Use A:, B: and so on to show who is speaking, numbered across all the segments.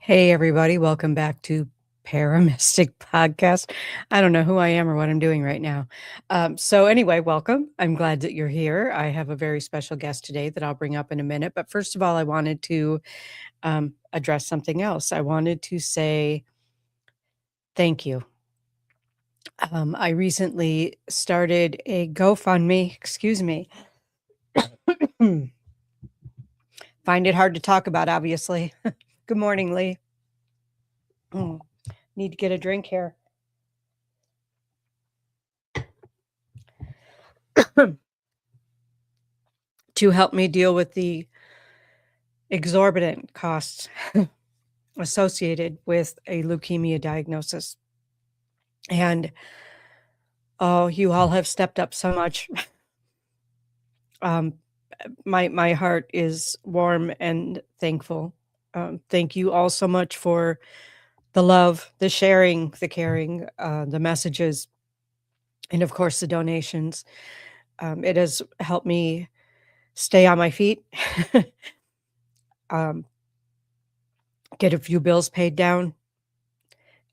A: Hey, everybody. Welcome back to Paramistic Podcast. I don't know who I am or what I'm doing right now. Anyway, welcome. I'm glad that you're here. I have a very special guest today that I'll bring up in a minute. But first of all, I wanted to address something else. I wanted to say thank you. I recently started a GoFundMe. Excuse me. Find it hard to talk about, obviously. Good morning, Lee. Need to get a drink here. To help me deal with the exorbitant costs associated with a leukemia diagnosis. And oh, you all have stepped up so much. My heart is warm and thankful. Thank you all so much for the love, the sharing, the caring, the messages, and of course the donations. It has helped me stay on my feet, get a few bills paid down,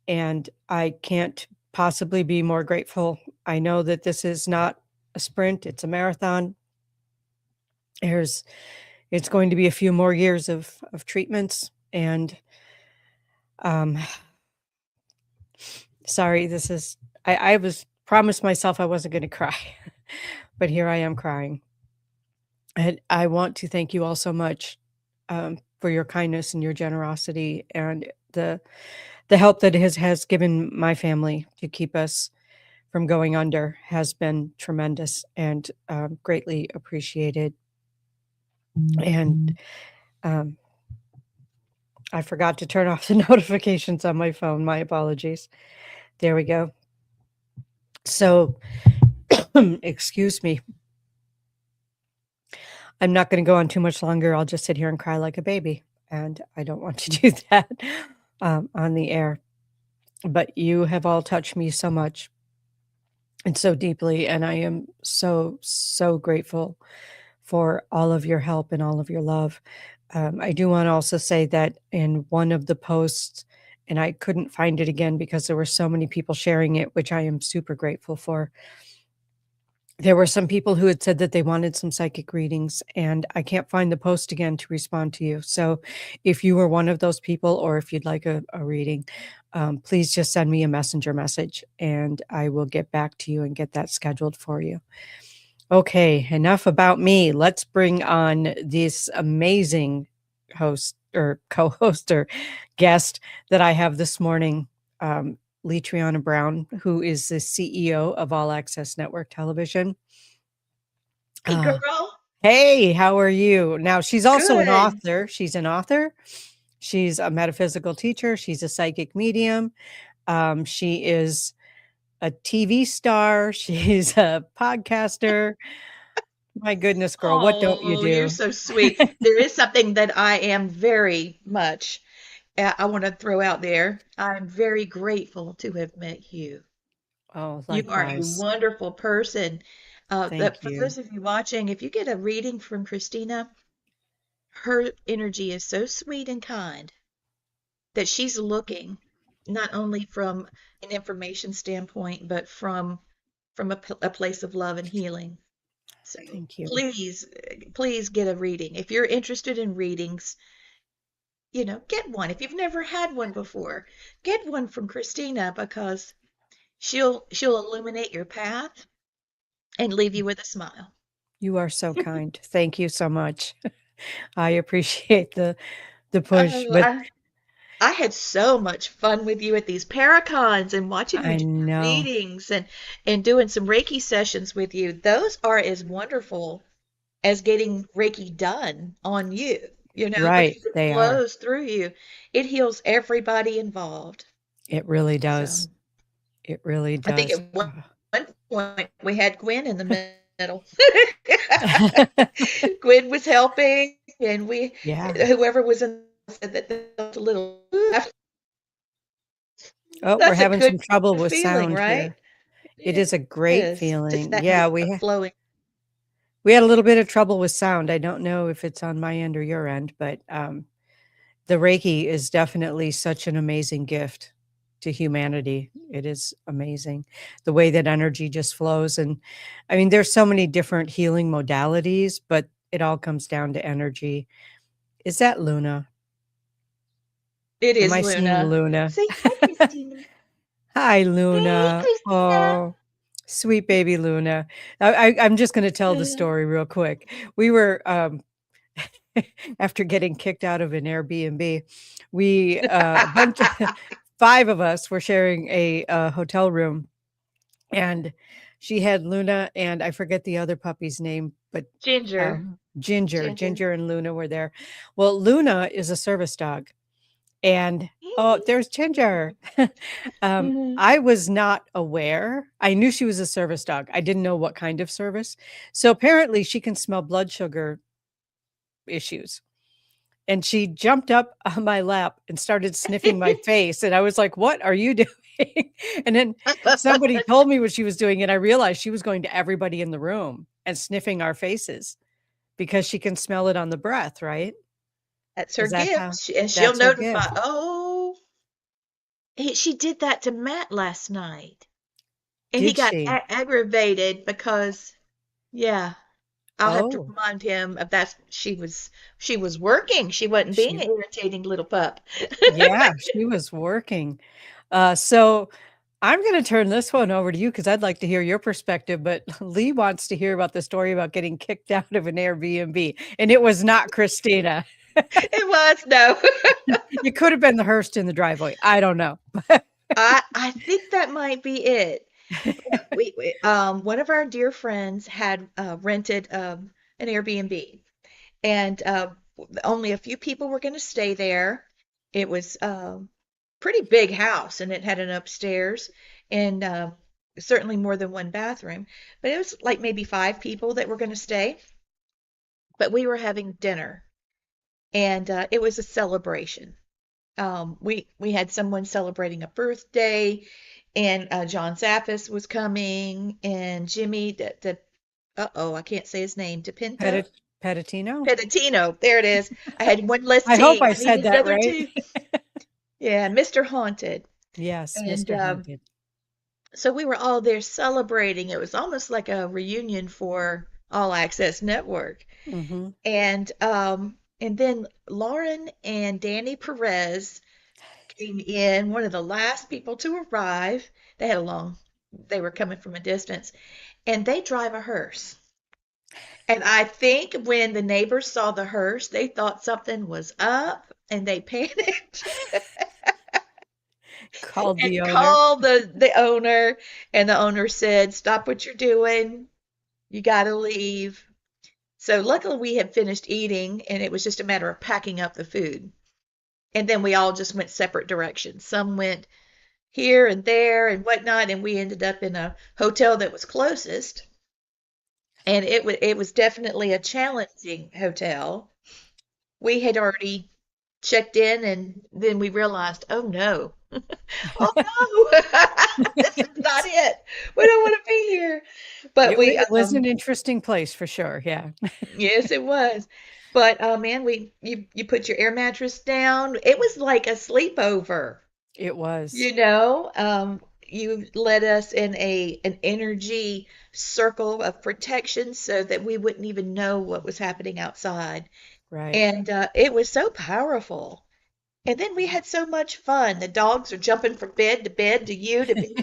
A: and I can't possibly be more grateful. I know that this is not a sprint, it's a marathon. It's going to be a few more years of treatments, and sorry, this is I was promised myself I wasn't gonna cry, but here I am crying. And I want to thank you all so much, for your kindness and your generosity and the help that has given my family to keep us from going under has been tremendous and, greatly appreciated. And, um, I forgot to turn off the notifications on my phone. My apologies. There we go. So, excuse me. I'm not gonna go on too much longer. I'll just sit here and cry like a baby, and I don't want to do that, on the air. But you have all touched me so much and so deeply, and I am so, so grateful for all of your help and all of your love. I do wanna also say that in one of the posts, and I couldn't find it again because there were so many people sharing it, which I am super grateful for. There were some people who had said that they wanted some psychic readings, and I can't find the post again to respond to you. So if you were one of those people or if you'd like a reading, please just send me a messenger message and I will get back to you and get that scheduled for you. Okay, enough about me. Let's bring on this amazing host or co-host or guest that I have this morning, Lei Brown, who is the CEO of All Access Network Television.
B: Hey,
A: Uh,
B: girl.
A: hey, how are you? Now, she's also an
B: Good.
A: author. She's an author. She's a metaphysical teacher. She's a psychic medium. She is a TV star. She's a podcaster. My goodness, girl, what don't you
B: Oh, you're
A: do?
B: so sweet. There is something that I am very much, I want to throw out there. I'm very grateful to have met you.
A: Oh,
B: You are a
A: likewise.
B: wonderful person.
A: Thank
B: For
A: you.
B: those of you watching, if you get a reading from Christina, her energy is so sweet and kind that she's looking not only from an information standpoint, but from a place of love and healing. So
A: Thank you.
B: please get a reading. If you're interested in readings, get one. If you've never had one before, get one from Christina because she'll illuminate your path and leave you with a smile.
A: You are so kind. Thank you so much. I appreciate the push,
B: Oh,
A: but
B: I had so much fun with you at these Paracons and watching you
A: I
B: do your
A: know.
B: readings and doing some Reiki sessions with you. Those are as wonderful as getting Reiki done on you,
A: Right,
B: because it
A: they are.
B: flows through you. It heals everybody involved.
A: It really
B: So
A: does. It really
B: I think
A: does.
B: at one point we had Gwen in the middle. Gwen was helping, and
A: Yeah.
B: whoever was in said that they felt a little.
A: Oh, we're
B: That's a
A: having
B: good
A: some trouble with
B: feeling,
A: sound
B: right?
A: here. It
B: It
A: is a great
B: is just
A: feeling.
B: that
A: Yeah,
B: love flowing.
A: we had a little bit of trouble with sound. I don't know if it's on my end or your end, but The Reiki is definitely such an amazing gift to humanity. It is amazing the way that energy just flows. And I mean, there's so many different healing modalities, but it all comes down to energy. Is that Luna?
B: It
A: Am
B: is
A: I seeing
B: Luna.
A: Luna?
B: Say hi, Christina.
A: Hi,
B: Hey,
A: Luna.
B: Christina.
A: Oh, sweet baby Luna. I'm just going to tell the story real quick. We were, after getting kicked out of an Airbnb, a bunch of 5 of us were sharing a, hotel room, and she had Luna and I forget the other puppy's name, but,
B: Ginger. Ginger.
A: Ginger and Luna were there. Well, Luna is a service dog, and oh,
B: Hey.
A: there's Ginger.
B: Mhm.
A: I was not aware. I knew she was a service dog. I didn't know what kind of service. So apparently she can smell blood sugar issues. And she jumped up on my lap and started sniffing my face, and I was like, "What are you doing?" And then somebody told me what she was doing, and I realized she was going to everybody in the room and sniffing our faces because she can smell it on the breath, right?
B: That's her
A: Is that
B: gift.
A: how
B: And she'll
A: that's her
B: notify.
A: gift?
B: Oh, she did that to Matt last night. And he
A: Did
B: got
A: she?
B: aggravated because, yeah, I'll have to
A: Oh,
B: remind him of that. She was working. She wasn't being
A: she
B: an irritating little pup.
A: yeah, she was working. So I'm gonna turn this one over to you because 'cause I'd like to hear your perspective, but Lee wants to hear about the story about getting kicked out of an Airbnb, and it was not Christina.
B: It was no.
A: It could have been the hearse in the driveway. I don't know.
B: I think that might be it. One of our dear friends had rented an Airbnb, and only a few people were going to stay there. It was pretty big house, and it had an upstairs and certainly more than one bathroom. But it was like maybe 5 people that were going to stay. But we were having dinner, and it was a celebration. We had someone celebrating a birthday, and John Zappis was coming, and Jimmy, the I can't say his name, DePinto,
A: Petit Petitino?
B: Peditino. There it is. I had one less
A: I hope
B: T.
A: I
B: I
A: said
B: needed
A: that
B: another
A: right.
B: two. Yeah, Mr. Haunted.
A: Yes,
B: And
A: Mr. Haunted.
B: so we were all there celebrating. It was almost like a reunion for All Access Network.
A: Mhm.
B: And then Lauren and Danny Perez came in, one of the last people to arrive. They had a long, they were coming from a distance, and they drive a hearse. And I think when the neighbors saw the hearse, they thought something was up and they panicked
A: Called
B: and
A: the owner.
B: called the owner. And the owner said, "Stop what you're doing. You got to leave." So luckily we had finished eating and it was just a matter of packing up the food. And then we all just went separate directions. Some went here and there and whatnot, and we ended up in a hotel that was closest. And it was definitely a challenging hotel. We had already checked in, and then we realized, oh no, oh no, this is not it. We don't want to be here. But
A: It was an interesting place for sure, yeah.
B: yes, it was. But man, you put your air mattress down. It was like a sleepover.
A: It was,
B: You led us in an energy circle of protection so that we wouldn't even know what was happening outside.
A: right.
B: And it was so powerful. And then we had so much fun. The dogs are jumping from bed to you to be.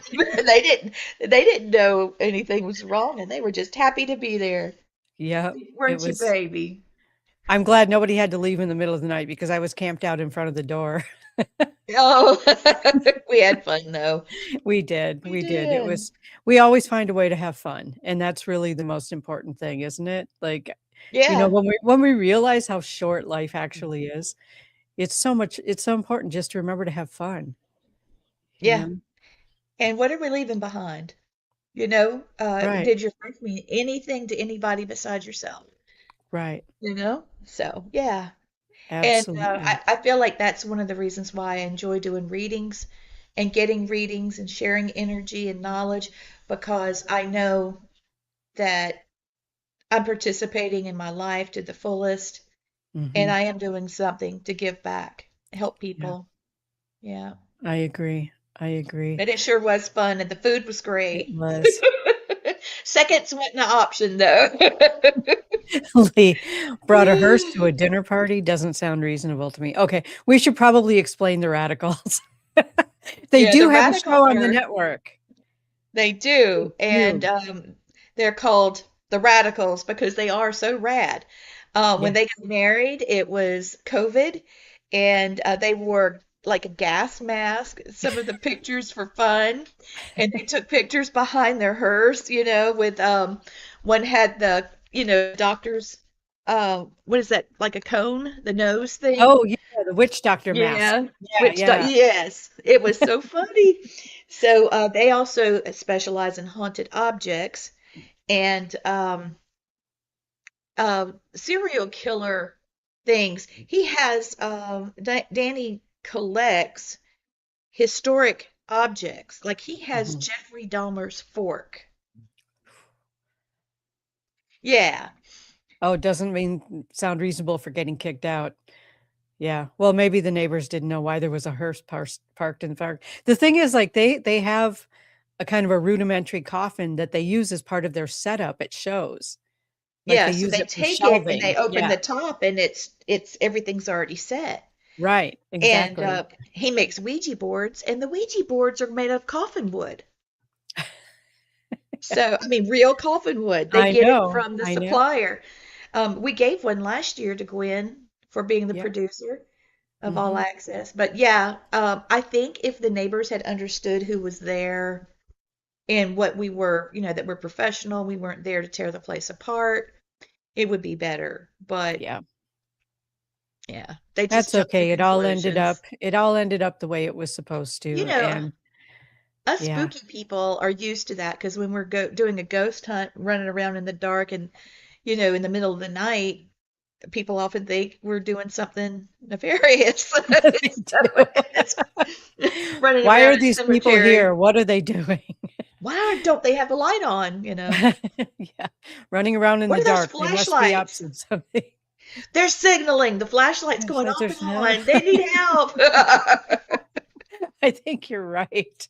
B: They didn't know anything was wrong, and they were just happy to be there.
A: Yep, it
B: Weren't you,
A: was
B: baby?
A: I'm glad nobody had to leave in the middle of the night because I was camped out in front of the door.
B: Oh, we had fun though. We
A: We did. It
B: did.
A: was we always find a way to have fun, and that's really the most important thing, isn't it? Like,
B: Yeah,
A: when we realize how short life actually is, it's so important just to remember to have fun, you
B: yeah.
A: know?
B: And what are we leaving behind?
A: Right,
B: Did your life mean anything to anybody besides yourself?
A: right.
B: So yeah. And
A: Absolutely.
B: I feel like that's one of the reasons why I enjoy doing readings and getting readings and sharing energy and knowledge because I know that I'm participating in my life to the fullest and
A: Mhm.
B: I am doing something to give back. help
A: Yeah,
B: people. Yeah.
A: I agree. I agree.
B: But it sure was fun and the food was
A: It
B: great.
A: was.
B: Seconds wasn't an option though.
A: Lee brought a hearse to a dinner party doesn't sound reasonable to me. Okay, we should probably explain the radicals. They
B: Yeah,
A: do
B: the
A: have a show
B: radicals
A: on the
B: are,
A: network.
B: they
A: They
B: do. And
A: do.
B: they're called the radicals because they are so rad. When
A: Yeah.
B: they got married, it was COVID, and they wore like a gas mask. Some of the pictures for fun, and they took pictures behind their hearse, with one had the, doctor's what is that, like a cone, the nose thing?
A: Oh, yeah, the witch doctor mask.
B: Yeah,
A: Yeah, yeah.
B: yes, it was so funny. So they also specialize in haunted objects and serial killer things. He has Danny collects historic objects. Like he has
A: Mhm.
B: Jeffrey Dahmer's fork. Yeah,
A: Oh, it doesn't mean sound reasonable for getting kicked out. Yeah. Well, maybe the neighbors didn't know why there was a hearse parked in the park. The thing is, like, they have a kind of a rudimentary coffin that they use as part of their setup at shows. Like,
B: yeah.
A: they
B: So
A: use
B: they
A: it for
B: take it and they
A: shelving.
B: open
A: Yeah.
B: the top and it's everything's already set.
A: Right.
B: And
A: Exactly.
B: he makes Ouija boards, and the Ouija boards are made of coffin wood. So, I mean, real coffin wood. They
A: I
B: get it
A: know.
B: from the
A: I know.
B: supplier. We gave one last year to Gwen for being the
A: Yeah.
B: producer of All
A: Mhm.
B: Access. But yeah, I think if the neighbors had understood who was there and what we were, that we're professional, we weren't there to tear the place apart, it would be better. But
A: Yeah.
B: yeah, they just
A: That's
B: jumped to
A: okay.
B: conclusions.
A: It all ended up the way it was supposed
B: You
A: to,
B: know,
A: and
B: us
A: yeah.
B: spooky people are used to that because when we're doing a ghost hunt, running around in the dark and, in the middle of the night, people often think we're doing something nefarious.
A: They
B: So
A: do.
B: it's running
A: Why
B: around
A: are
B: a
A: these people here?
B: cemetery.
A: What are they doing?
B: Why don't they have a light on,
A: Yeah, running around in
B: What
A: the
B: are those
A: dark. They must be up
B: flashlights?
A: to something.
B: They're signaling. The flashlight's going
A: Flashlights
B: off
A: are
B: and
A: snow.
B: on. They need help.
A: I think you're right.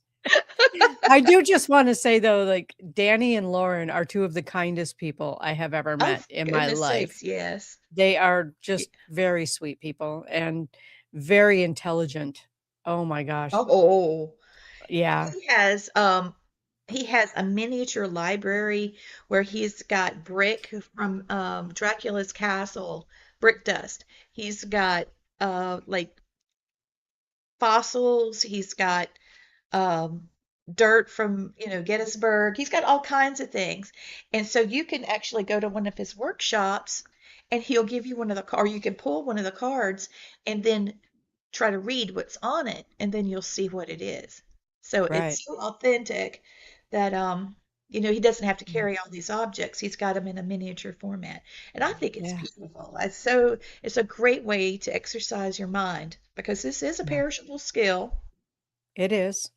A: I do just wanna say, though, like, Danny and Lauren are 2 of the kindest people I have ever
B: Oh,
A: met
B: for
A: in my
B: goodness
A: life.
B: sakes, yes.
A: They are
B: Y-
A: just very sweet people and very intelligent. Oh my gosh.
B: Oh,
A: Yeah.
B: he has a miniature library where he's got brick from Dracula's castle, brick dust. He's got like fossils. He's got um, dirt from, Gettysburg. He's got all kinds of things. And so you can actually go to one of his workshops and he'll give you one of the, or you can pull one of the cards and then try to read what's on it, and then you'll see what it is. So
A: Right.
B: it's so authentic that, he doesn't have to
A: Yeah.
B: carry all these objects. He's got them in a miniature format. And I think it's
A: Yeah.
B: beautiful. It's a great way to exercise your mind because this is a
A: Yeah.
B: perishable skill.
A: It is.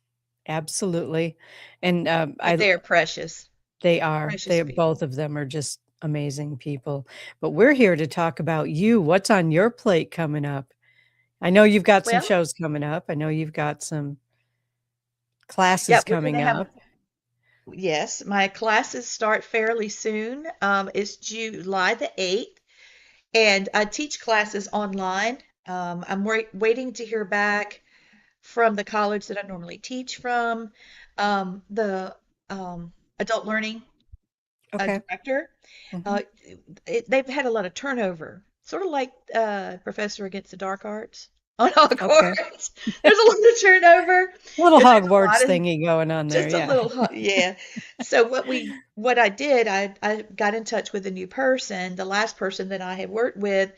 A: Absolutely. And,
B: But they are precious,
A: they are.
B: precious
A: They both
B: people.
A: of them are just amazing people. But we're here to talk about you. What's on your plate coming up? I know you've got some
B: Well,
A: shows coming up. I know you've got some classes
B: yeah, we're going to
A: coming
B: have,
A: up.
B: yes, my classes start fairly soon. It's July the 8th, and I teach classes online. I'm waiting to hear back from the college that I normally teach from, the adult learning
A: Okay.
B: director.
A: Mhm.
B: Uh, they've had a lot of turnover, sort of like Professor Against the Dark Arts on
A: Okay.
B: Hogwarts. There's a lot of turnover
A: Little
B: because there's a
A: Hogwarts
B: lot of
A: thingy going on there,
B: just a
A: yeah.
B: little, yeah. So what I did, I got in touch with a new person. The last person that I had worked with,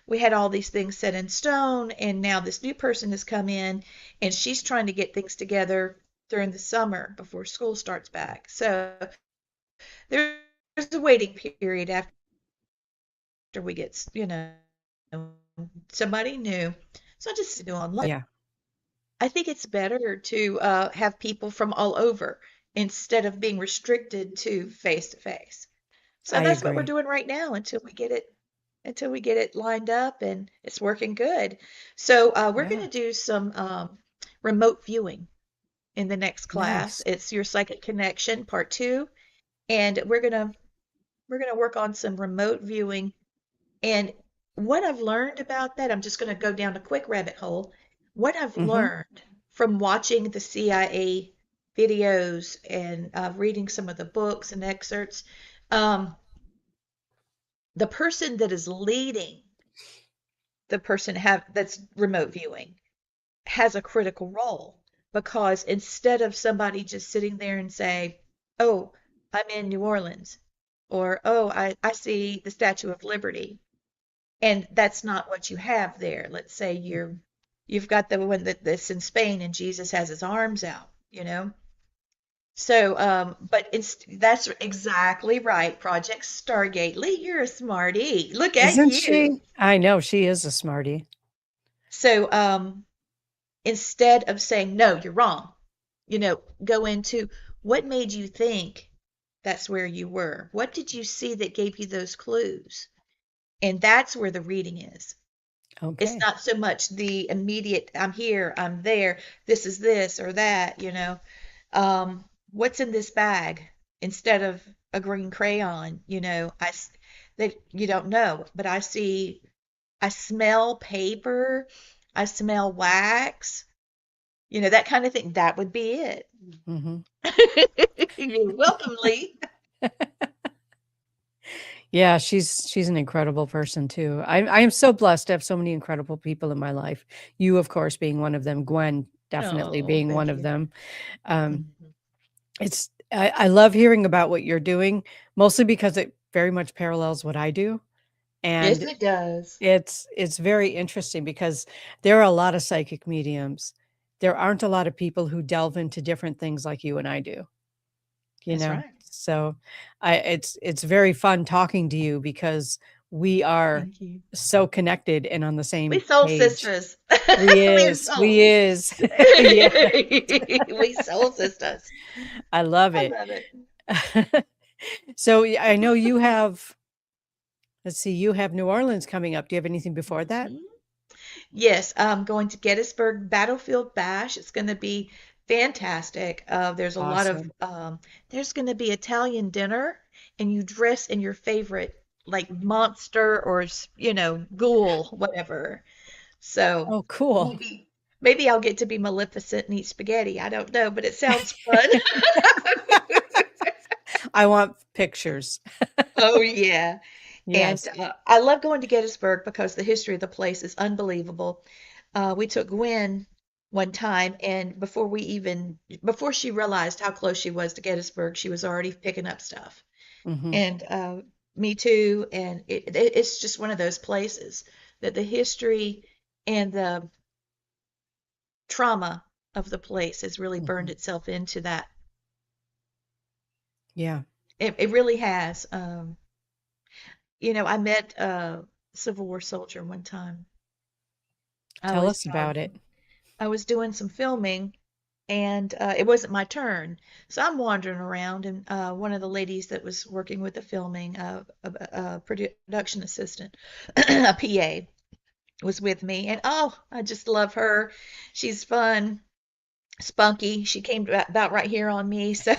B: we had all these things set in stone, and now this new person has come in, and she's trying to get things together during the summer before school starts back. So there's a waiting period after we get, somebody new. So I just do online.
A: Yeah,
B: I think it's better to have people from all over instead of being restricted to face to face. So
A: I
B: that's what we're
A: agree.
B: doing right now until we get it. until we get it lined up and it's working good. So we're going
A: Yeah.
B: to do some remote viewing in the next class.
A: Nice.
B: It's your psychic connection, part two, and we're gonna work on some remote viewing. And what I've learned about that, I'm just going to go down a quick rabbit hole. What I've
A: Mhm.
B: learned from watching the CIA videos and reading some of the books and excerpts, um, the person that is leading the person have that's remote viewing has a critical role because instead of somebody just sitting there and say, "Oh, I'm in New Orleans," or "Oh, I see the Statue of Liberty," and that's not what you have there. Let's say you've got the one that's in Spain and Jesus has his arms out, you know. So, but that's exactly right. Project Stargate. Lee, you're a smarty. Look at
A: Isn't
B: you.
A: she? I know she is a smarty.
B: So, instead of saying, no, you're wrong, go into what made you think that's where you were? What did you see that gave you those clues? And that's where the reading is. It's
A: Okay.
B: not so much the immediate, I'm here, I'm there, this is this or that. What's in this bag instead of a green crayon, that you don't know, but I smell paper, I smell wax, that kind of thing. That would be it.
A: Mhm.
B: You're welcome, Lee.
A: Yeah, she's an incredible person too. I am so blessed to have so many incredible people in my life. You, of course, being one of them. Gwen definitely
B: Oh,
A: being one
B: thank
A: of
B: you.
A: them. Um,
B: Mhm.
A: I love hearing about what you're doing, mostly because it very much parallels what I do,
B: Yes,
A: and
B: it does.
A: it's very interesting because there are a lot of psychic mediums. There aren't a lot of people who delve into different things like you and I do. You
B: That's
A: know?
B: right.
A: So, it's very fun talking to you because we are
B: Thank you.
A: so connected and on the
B: We
A: same
B: soul
A: page.
B: sisters. We're
A: We
B: souls.
A: is. Yeah,
B: We soul sisters.
A: I love
B: I
A: it.
B: love it.
A: So, I know you have let's see, you have New Orleans coming up. Do you have anything before that?
B: Mhm. Yes, I'm going to Gettysburg Battlefield Bash. It's going to be fantastic. There's a lot of
A: Awesome.
B: there's going to be Italian dinner, and you dress in your favorite like monster or ghoul, whatever. So
A: Oh, cool.
B: maybe I'll get to be Maleficent and eat spaghetti. I don't know, but it sounds fun.
A: I want pictures.
B: Oh yeah. And
A: Yes.
B: I love going to Gettysburg because the history of the place is unbelievable. We took Gwen one time, and before she realized how close she was to Gettysburg, she was already picking up stuff.
A: Mhm.
B: And me too. And it's just one of those places that the history and the trauma of the place has really burned
A: Mhm.
B: itself into that.
A: Yeah.
B: It really has. I met a Civil War soldier one time. I
A: Tell
B: was
A: us about it.
B: I was doing some filming and it wasn't my turn. So I'm wandering around, and one of the ladies that was working with the filming, a production assistant, a PA, was with me, and oh, I just love her. She's fun, spunky. She came about right here on me, so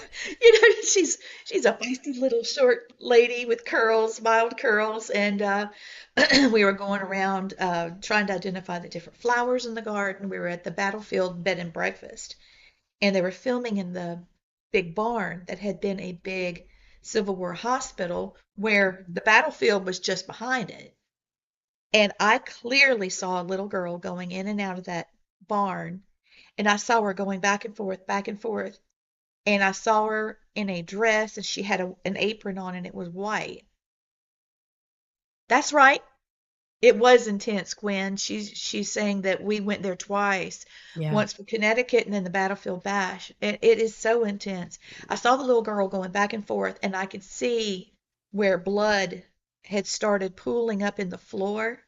B: she's a feisty little short lady with curls, mild curls, and we were going around trying to identify the different flowers in the garden. We were at the battlefield bed and breakfast, and they were filming in the big barn that had been a big Civil War hospital where the battlefield was just behind it. And I clearly saw a little girl going in and out of that barn, and I saw her going back and forth, and I saw her in a dress, and she had an apron on, and it was white. That's right. It was intense, Gwen. She's saying that we went there twice,
A: Yeah.
B: once for Connecticut and then the Battlefield Bash. It is so intense. I saw the little girl going back and forth, and I could see where blood had started pooling up in the floor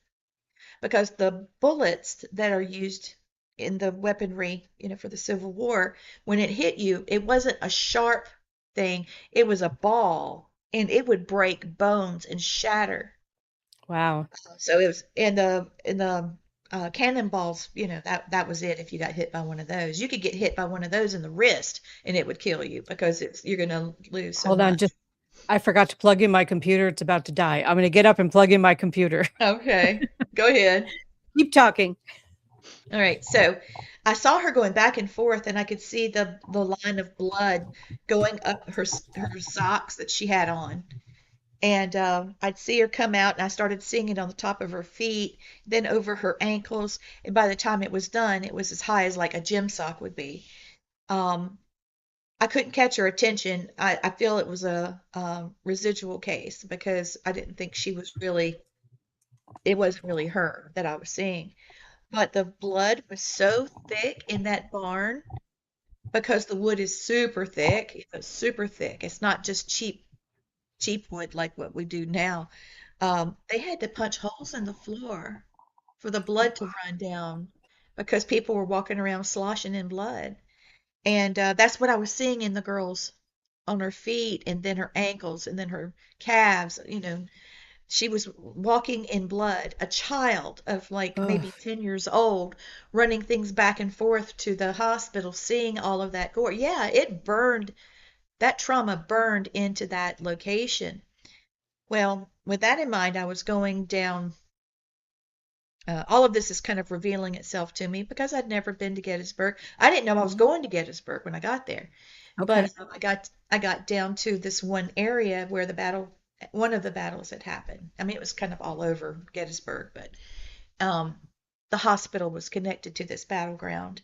B: because the bullets that are used in the weaponry, for the Civil War, when it hit you, it wasn't a sharp thing. It was a ball, and it would break bones and shatter.
A: Wow.
B: So it was in the cannonballs, that was it. If you got hit by one of those, you could get hit by one of those in the wrist and it would kill you because you're gonna lose so
A: Hold on,
B: much.
A: just I forgot to plug in my computer. It's about to die. I'm going to get up and plug in my computer.
B: Okay, go ahead.
A: Keep talking.
B: All right, so I saw her going back and forth, and I could see the line of blood going up her socks that she had on. And I'd see her come out, and I started seeing it on the top of her feet, then over her ankles. And by the time it was done, it was as high as like a gym sock would be. Um, I couldn't catch her attention. I feel it was a residual case because I didn't think it wasn't really her that I was seeing. But the blood was so thick in that barn because the wood is super thick. It's super thick. It's not just cheap wood like what we do now. They had to punch holes in the floor for the blood to run down because people were walking around sloshing in blood. And that's what I was seeing in the girls on her feet and then her ankles and then her calves. She was walking in blood, a child of like
A: Oh,
B: maybe 10 years old, running things back and forth to the hospital, seeing all of that gore. Yeah, that trauma burned into that location. Well, with that in mind, I was going down. All of this is kind of revealing itself to me because I'd never been to Gettysburg. I didn't know I was going to Gettysburg when I got there, but
A: okay.
B: I got down to this one area where one of the battles had happened. I mean, it was kind of all over Gettysburg, but um, the hospital was connected to this battleground,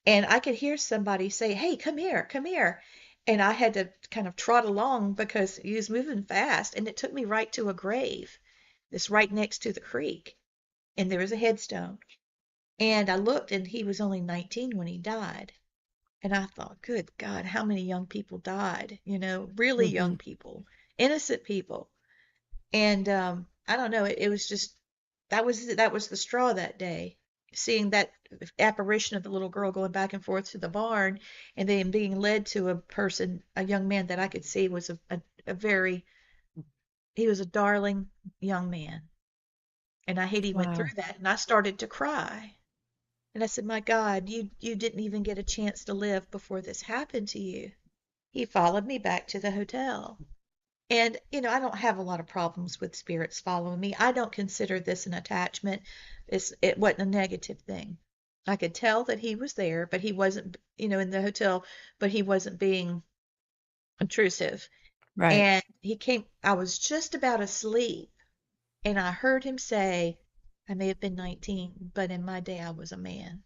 B: and I could hear somebody say, "Hey, come here, come here." And I had to kind of trot along because he was moving fast, and it took me right to a grave that's right next to the creek, and there was a headstone. And I looked, and he was only 19 when he died. And I thought, good God, how many young people died? Really
A: Hmm.
B: young people, innocent people. And I don't know, it was just that was the straw that day. Seeing that apparition of the little girl going back and forth to the barn and then being led to a young man that I could see was a very, he was a darling young man. And I hate he went
A: Wow.
B: through that. And I started to cry. And I said, my God, you didn't even get a chance to live before this happened to you. He followed me back to the hotel. And, I don't have a lot of problems with spirits following me. I don't consider this an attachment. It wasn't a negative thing. I could tell that he was there, but he wasn't, in the hotel, but he wasn't being intrusive.
A: Right.
B: And I was just about asleep, and I heard him say, I may have been 19, but in my day I was a man.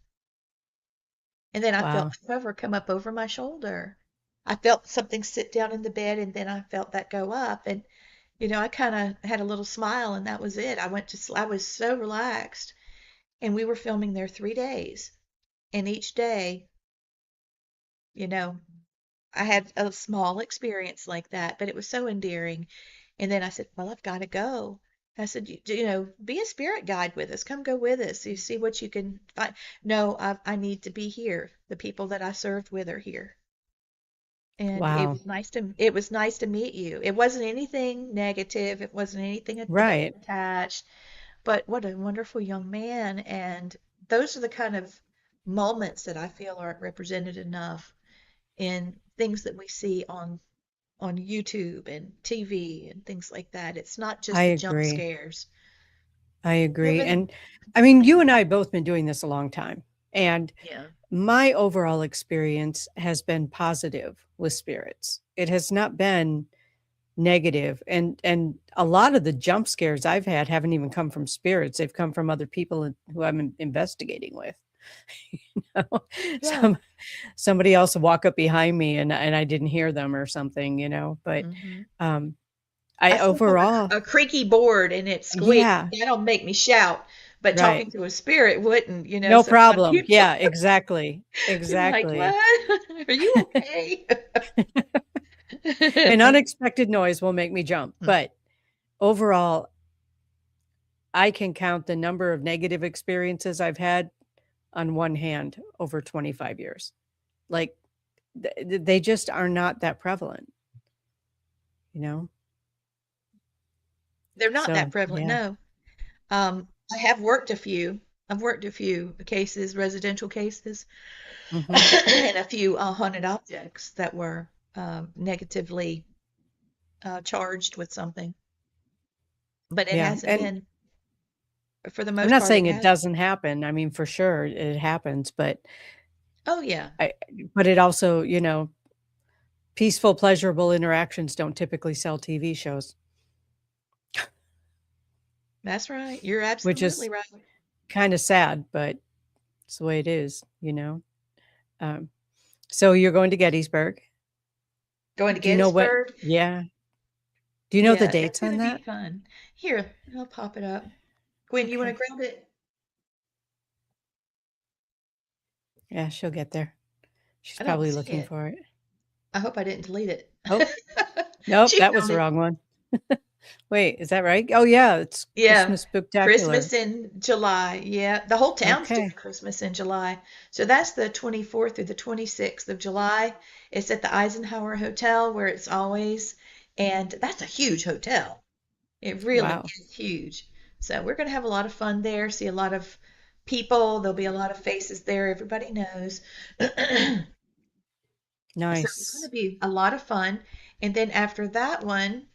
B: And then I felt
A: Wow.
B: the cover come up over my shoulder. I felt something sit down in the bed, and then I felt that go up. And I kind of had a little smile, and that was it. I was so relaxed. And we were filming there 3 days. And each day, you know, I had a small experience like that, but it was so endearing. And then I said, well, I've got to go. I said, be a spirit guide with us. Come go with us. You see what you can find. No, I need to be here. The people that I served with are here. And
A: Wow.
B: it was nice to meet you. It wasn't anything negative. It wasn't anything about
A: Right.
B: attached. But what a wonderful young man. And those are the kind of moments that I feel aren't represented enough in things that we see on YouTube and TV and things like that. It's not
A: I
B: just the jump
A: agree.
B: scares.
A: I agree.
B: Even,
A: And I mean, you and I both been doing this a long time. And
B: yeah,
A: my overall experience has been positive with spirits. It has not been negative. And a lot of the jump scares I've had haven't even come from spirits. They've come from other people who I'm investigating with. You know?
B: yeah.
A: Somebody else will walk up behind me and I didn't hear them or something, But
B: Hmm.
A: um
B: I
A: I
B: sleep on
A: overall,
B: a creaky board and it squeaks.
A: yeah,
B: That'll make me shout. But
A: right.
B: talking to a spirit wouldn't,
A: No
B: sometimes
A: problem. Yeah, exactly.
B: you're like,
A: Exactly.
B: what? Are you okay?
A: An unexpected noise will make me jump, but overall, I can count the number of negative experiences I've had on one hand over 25 years. Like they just are not that prevalent, you know?
B: They're not that
A: So,
B: prevalent,
A: yeah.
B: no. I have worked a few. I've worked a few cases, residential cases,
A: Mhm.
B: and a few haunted objects that were negatively charged with something. But it
A: Yeah,
B: hasn't
A: and
B: been, for the
A: I'm
B: most
A: not
B: part, it
A: saying it
B: has.
A: doesn't happen. I mean, for sure it happens,
B: Oh, yeah,
A: I but it also, peaceful, pleasurable interactions don't typically sell TV shows,
B: that's right. You're
A: which
B: absolutely
A: is
B: right.
A: kinda sad, but it's the way it is, you know? Um, so you're going to Gettysburg.
B: Going to
A: Do you know what
B: Gettysburg,
A: Yeah. Do you know the
B: yeah, that's
A: dates
B: going
A: on
B: to be
A: that?
B: fun. Here, I'll pop it up. Gwen, you want to
A: Okay.
B: grab it?
A: Yeah, she'll get there. She's
B: I don't
A: probably
B: see
A: looking
B: it.
A: for it.
B: I hope I didn't delete it.
A: Oh, nope,
B: She
A: that was
B: found
A: the
B: it.
A: wrong one. Wait, is that right? Oh, yeah, it's
B: Yeah,
A: Christmas Spooktacular.
B: Christmas in July. Yeah, the whole town's doing
A: Okay.
B: Christmas in July. So that's the 24th through the 26th of July. It's at the Eisenhower Hotel where it's always, and that's a huge hotel. It really
A: Wow.
B: is huge. So we're going to have a lot of fun there, see a lot of people. There'll be a lot of faces there everybody knows. So it's going to
A: Nice.
B: be a lot of fun. And then after that one,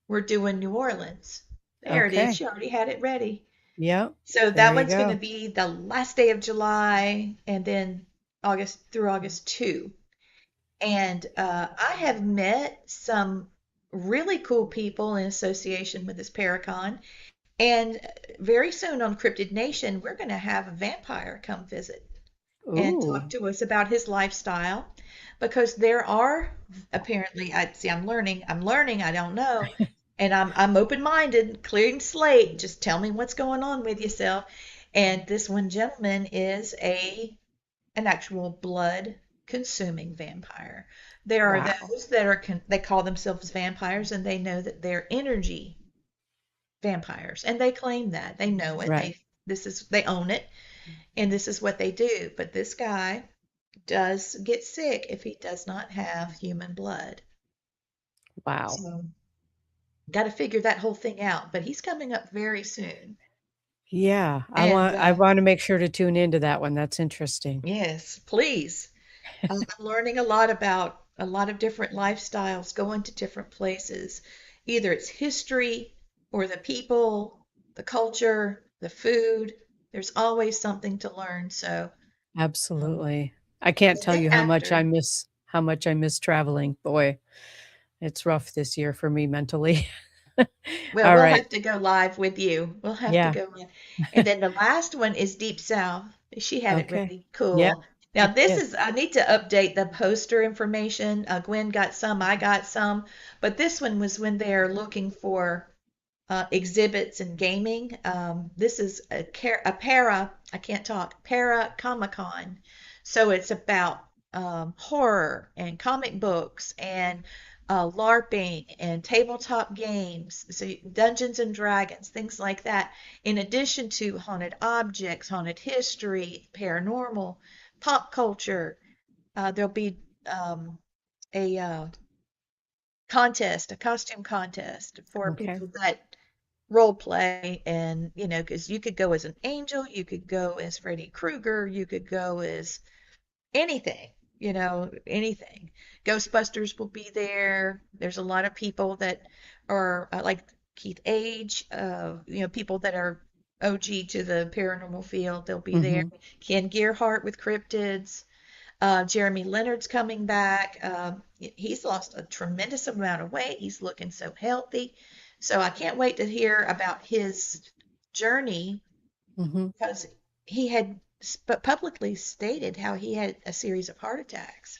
B: we're doing New Orleans. There it is.
A: Okay.
B: She already had it ready.
A: Yep.
B: So
A: There
B: that
A: you
B: one's going to
A: go.
B: be the last day of July and then August through August 2. And I have met some really cool people in association with this Paracon. And very soon on Cryptid Nation, we're going to have a vampire come visit and talk
A: Ooh.
B: to us about his lifestyle because there are apparently, I see, I'm learning, I don't know. And I'm open-minded, clearing slate. Just tell me what's going on with yourself. And this one gentleman is an actual blood consuming vampire. There are
A: Wow.
B: those that are they call themselves vampires and they know that they're energy vampires and they claim that. They know it.
A: Right.
B: They own it and this is what they do. But this guy does get sick if he does not have human blood.
A: Wow.
B: So, got to figure that whole thing out. But he's coming up very soon.
A: Yeah, I
B: And
A: want I wanna make sure to tune into that one, that's interesting.
B: yes, please. I'm learning a lot about a lot of different lifestyles, going to different places. Either it's history or the people, the culture, the food. There's always something to learn. So, um,
A: Absolutely. I can't
B: and
A: tell
B: then
A: you
B: after,
A: how much I miss traveling. Boy, it's rough this year for me mentally.
B: well,
A: All
B: we'll
A: right.
B: have to go live with you. We'll have to
A: Yeah.
B: go in. And then the last one is Deep South. She had it
A: Okay.
B: ready.
A: Yeah,
B: Cool. Now,
A: I
B: this
A: did.
B: is, I need to update the poster information. Gwen got some, I got some, but this one was when they're looking for exhibits and gaming. This is a para, I can't talk, para Comic Con. So it's about horror and comic books and LARPing and tabletop games, so Dungeons and Dragons, things like that, in addition to haunted objects, haunted history, paranormal, pop culture. There'll be a contest, a costume contest for
A: Okay.
B: people that role play and because you could go as an angel, you could go as Freddy Krueger, you could go as anything, anything. Ghostbusters will be there. There's a lot of people that are like Keith Age, people that are OG to the paranormal field, they'll be there.
A: Mhm.
B: Ken Gearhart with cryptids. Jeremy Leonard's coming back. He's lost a tremendous amount of weight. He's looking so healthy. So I can't wait to hear about his journey
A: Mhm.
B: because he had publicly stated how he had a series of heart attacks.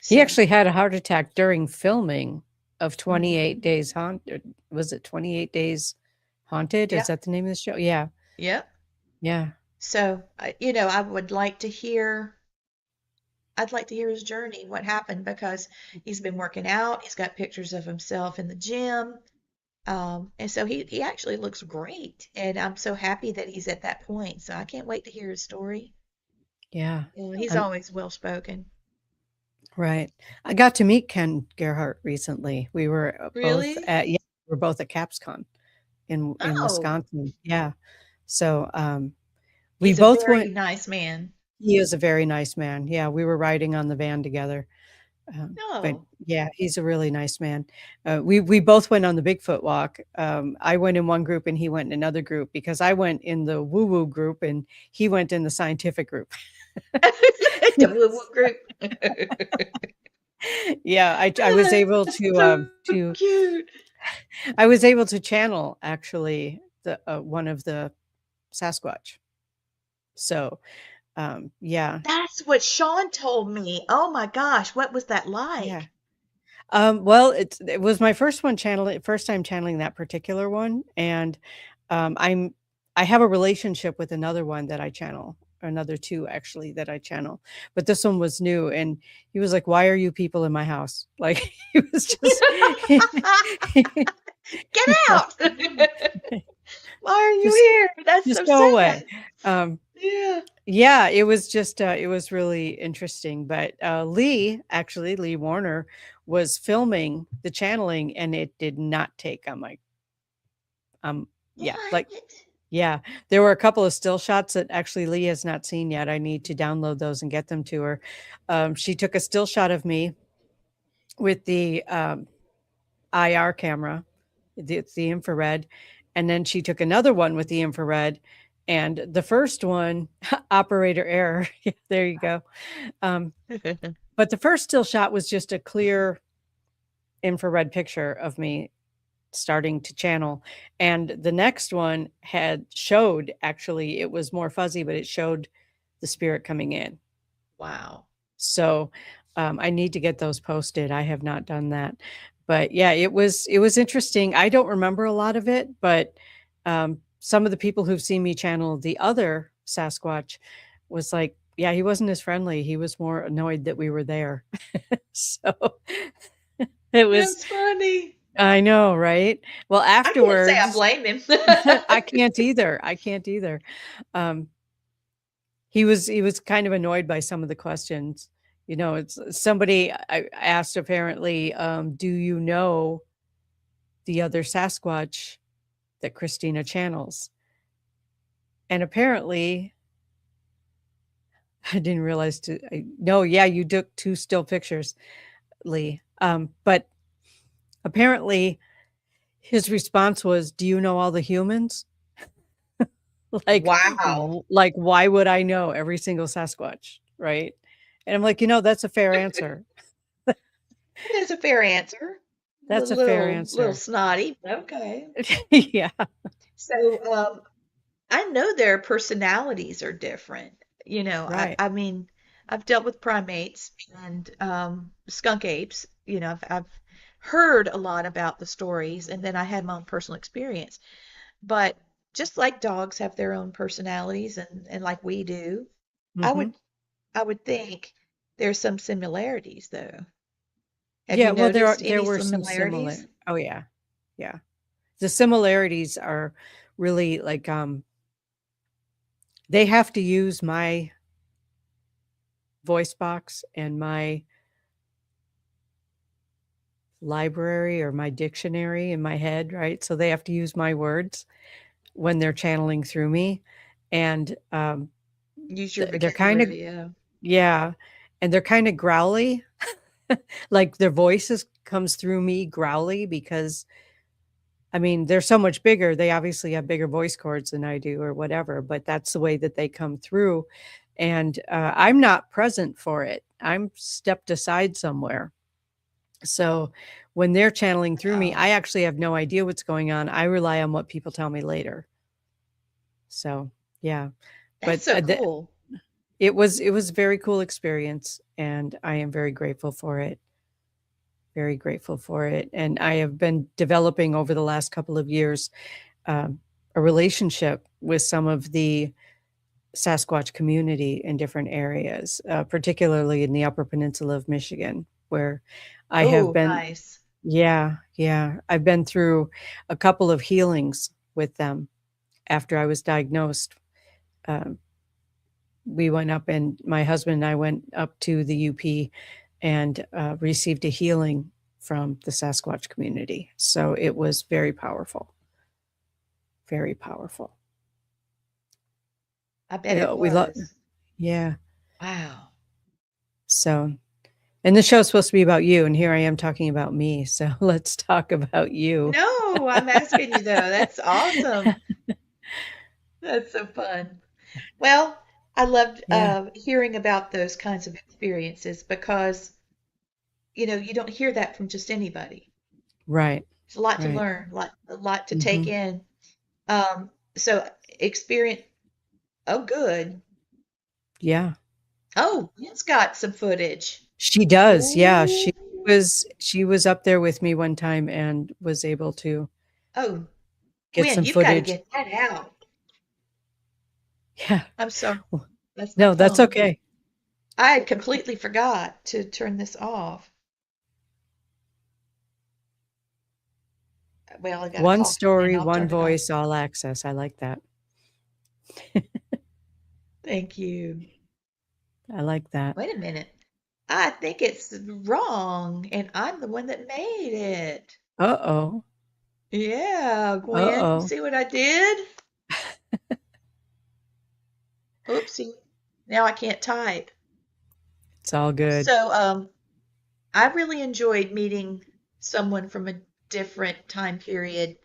A: He
B: So,
A: actually had a heart attack during filming of 28
B: mhm.
A: Days Haunted. Was it 28 Days Haunted? Is
B: Yeah,
A: that the name of the show? Yeah.
B: yep.
A: Yeah.
B: So, I'd like to hear his journey, what happened, because he's been working out. He's got pictures of himself in the gym. And so he actually looks great, and I'm so happy that he's at that point. So I can't wait to hear his story.
A: Yeah.
B: He's
A: I'm
B: always well spoken.
A: right. I got to meet Ken Gerhart recently. We were both
B: Really?
A: at yeah, we were both at CapsCon. in
B: Oh,
A: Wisconsin. Yeah. So, we
B: he's a
A: both went.
B: very nice man.
A: He is a very nice man. Yeah, we were riding on the van together. But
B: Oh.
A: yeah, he's a really nice man. We both went on the Bigfoot walk. I went in one group and he went in another group because I went in the woo woo group and he went in the scientific group.
B: The woo-woo group.
A: Yeah, I was able
B: So
A: to
B: cute.
A: I was able to channel actually the one of the Sasquatch. So yeah,
B: That's what Sean told me. Oh my gosh, what was that
A: yeah.
B: like?
A: Well, it was my first time channeling that particular one, and I have a relationship with another one that I channel, another two actually that I channel, but this one was new, and he was like, "Why are you people in my house?" Like he was just,
B: Get
A: yeah,
B: out. Why are you
A: just
B: here? That's
A: just
B: so
A: go away.
B: sad.
A: Um,
B: Yeah.
A: yeah, it was just it was really interesting. But Lee Warner, was filming the channeling, and it did not take on my yeah, like
B: What?
A: yeah, there were a couple of still shots that actually Lee has not seen yet. I need to download those and get them to her. She took a still shot of me with the IR camera, it's the infrared, and then she took another one with the infrared. And the first one, operator error. Yeah, there you go. Um, but the first still shot was just a clear infrared picture of me starting to channel, and the next one had showed, actually it was more fuzzy, but it showed the spirit coming in.
B: Wow.
A: So I need to get those posted. I have not done that, but yeah, it was interesting. I don't remember a lot of it, but some of the people who've seen me channel the other Sasquatch was like, yeah, he wasn't as friendly, he was more annoyed that we were there. So it was,
B: That's funny.
A: I know, right? Well,
B: I can't say I
A: afterwards,
B: blame him.
A: I can't either. I can't either. Um, he was kind of annoyed by some of the questions. You know, it's somebody I asked apparently, do you know the other Sasquatch that Christina channels? And apparently, I didn't realize no, yeah, you took two still pictures, Lee. But apparently his response was, do you know all the humans? Like,
B: Wow.
A: like, why would I know every single Sasquatch, right? And I'm like, that's a fair answer.
B: It is a fair answer. A
A: That's a fair
B: little
A: answer.
B: snotty, but okay.
A: Yeah,
B: So, I know their personalities are different.
A: right.
B: I mean, I've dealt with primates and skunk apes. I've heard a lot about the stories, and then I had my own personal experience. But just like dogs have their own personalities, and like we do, I
A: Mhm.
B: would I would think there's some similarities, though. Have
A: Yeah,
B: you
A: well,
B: noticed
A: there
B: any
A: were some similar.
B: similarities?
A: Oh, yeah. Yeah. The similarities are really like, they have to use my voice box and my library or my dictionary in my head, right? So they have to use my words when they're channeling through me, and,
B: Use your
A: they're kinda,
B: vocabulary, yeah.
A: yeah, and they're kinda growly. Like, their voices comes through me growly because, I mean, they're so much bigger, they obviously have bigger voice cords than I do or whatever, but that's the way that they come through, and, I'm not present for it. I'm stepped aside somewhere. So, when they're channeling through me,
B: Wow.
A: I actually have no idea what's going on, I rely on what people tell me later. So, yeah,
B: That's
A: but,
B: so cool.
A: it was a very cool experience, and I am very grateful for it, and I have been developing over the last couple of years, um, a relationship with some of the Sasquatch community in different areas, particularly in the Upper Peninsula of Michigan, where I have
B: Oh,
A: been.
B: nice.
A: Yeah, yeah, I've been through a couple of healings with them after I was diagnosed. Um, we went up, and my husband and I went up to the UP and received a healing from the Sasquatch community. So it was very powerful. very powerful.
B: I bet it
A: Yeah, we love
B: was.
A: yeah.
B: Wow.
A: So, and the show's supposed to be about you, and here I am talking about me. So let's talk about you.
B: No, I'm asking you though. That's awesome. That's so fun. Well, I loved
A: Yeah,
B: hearing about those kinds of experiences because, you don't hear that from just anybody.
A: right,
B: It's a lot to
A: right.
B: learn, a lot to take
A: Hmm.
B: in. So experience, oh, good.
A: Yeah,
B: Oh, it's got some footage.
A: she does. Yeah,
B: Ooh.
A: she was up there with me one time and was able to
B: Oh,
A: get
B: Gwen,
A: some
B: you've got to
A: footage.
B: get that out.
A: Yeah.
B: I'm sorry. That's my
A: No, that's
B: phone.
A: okay.
B: I had completely forgot to turn this off. Well, I got a
A: One
B: call coming in.
A: story,
B: I'll
A: one
B: turn it off.
A: voice, all access. I like that.
B: Thank you.
A: I like that.
B: Wait a minute. I think it's wrong, and I'm the one that made it.
A: Uh-oh.
B: Yeah, Gwen, you
A: Uh-oh.
B: see what I did? Oopsie. Now I can't type.
A: It's all good.
B: So, I really enjoyed meeting someone from a different time period,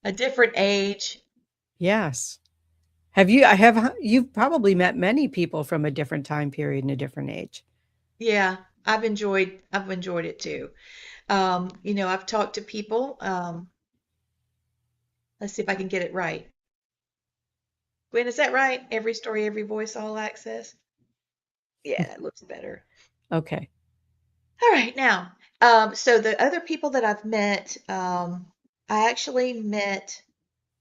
B: a different age.
A: Yes. Have you I have you've probably met many people from a different time period and a different age.
B: Yeah, I've enjoyed it too. I've talked to people. Let's see if I can get it right. Gwen, is that right? Every story, every voice, all access? Yeah, that looks better.
A: Okay.
B: All right, now, so the other people that I've met, I actually met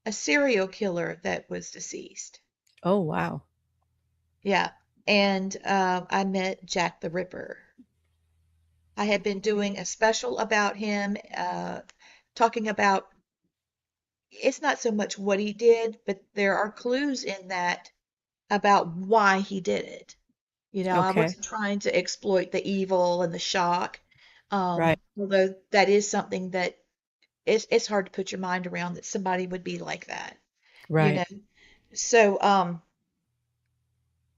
B: a serial killer that was deceased.
A: Oh, wow.
B: Yeah, and I met Jack the Ripper. I had been doing a special about him, talking about it's not so much what he did, but there are clues in that about why he did it. I
A: Okay.
B: wasn't trying to exploit the evil and the shock,
A: Right.
B: although that is something that it's hard to put your mind around that somebody would be like that, you know.
A: Right.
B: So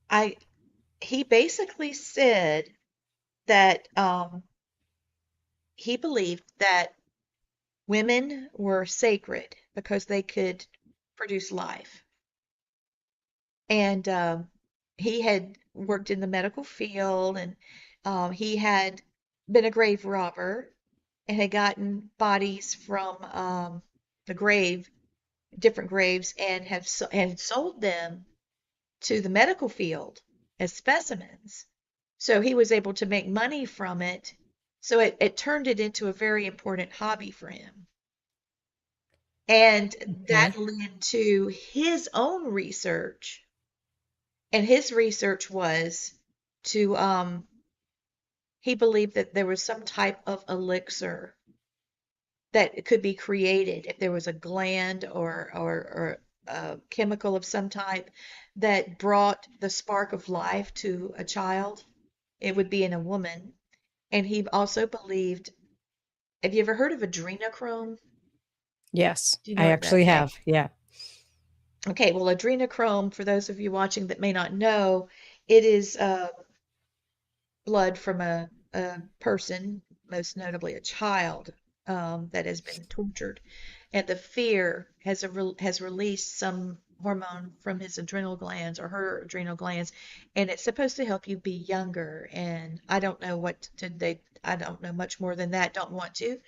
B: I he basically said that he believed that women were sacred because they could produce life. And he had worked in the medical field and he had been a grave robber and had gotten bodies from the grave, different graves, and sold them to the medical field as specimens. So he was able to make money from it. So it turned it into a very important hobby for him. And that
A: Okay.
B: led to his own research. And his research was to, he believed that there was some type of elixir that could be created if there was a gland or a chemical of some type that brought the spark of life to a child. It would be in a woman. And he also believed, have you ever heard of adrenochrome?
A: Yes,
B: Do you know
A: I
B: what that?
A: actually
B: Okay.
A: have. Yeah.
B: Okay, well, adrenochrome, for those of you watching that may not know, it is blood from a person, most notably a child, that has been tortured, and the fear has released some hormone from his adrenal glands or her adrenal glands, and it's supposed to help you be younger. And I don't know what did they. I don't know much more than that. Don't want to.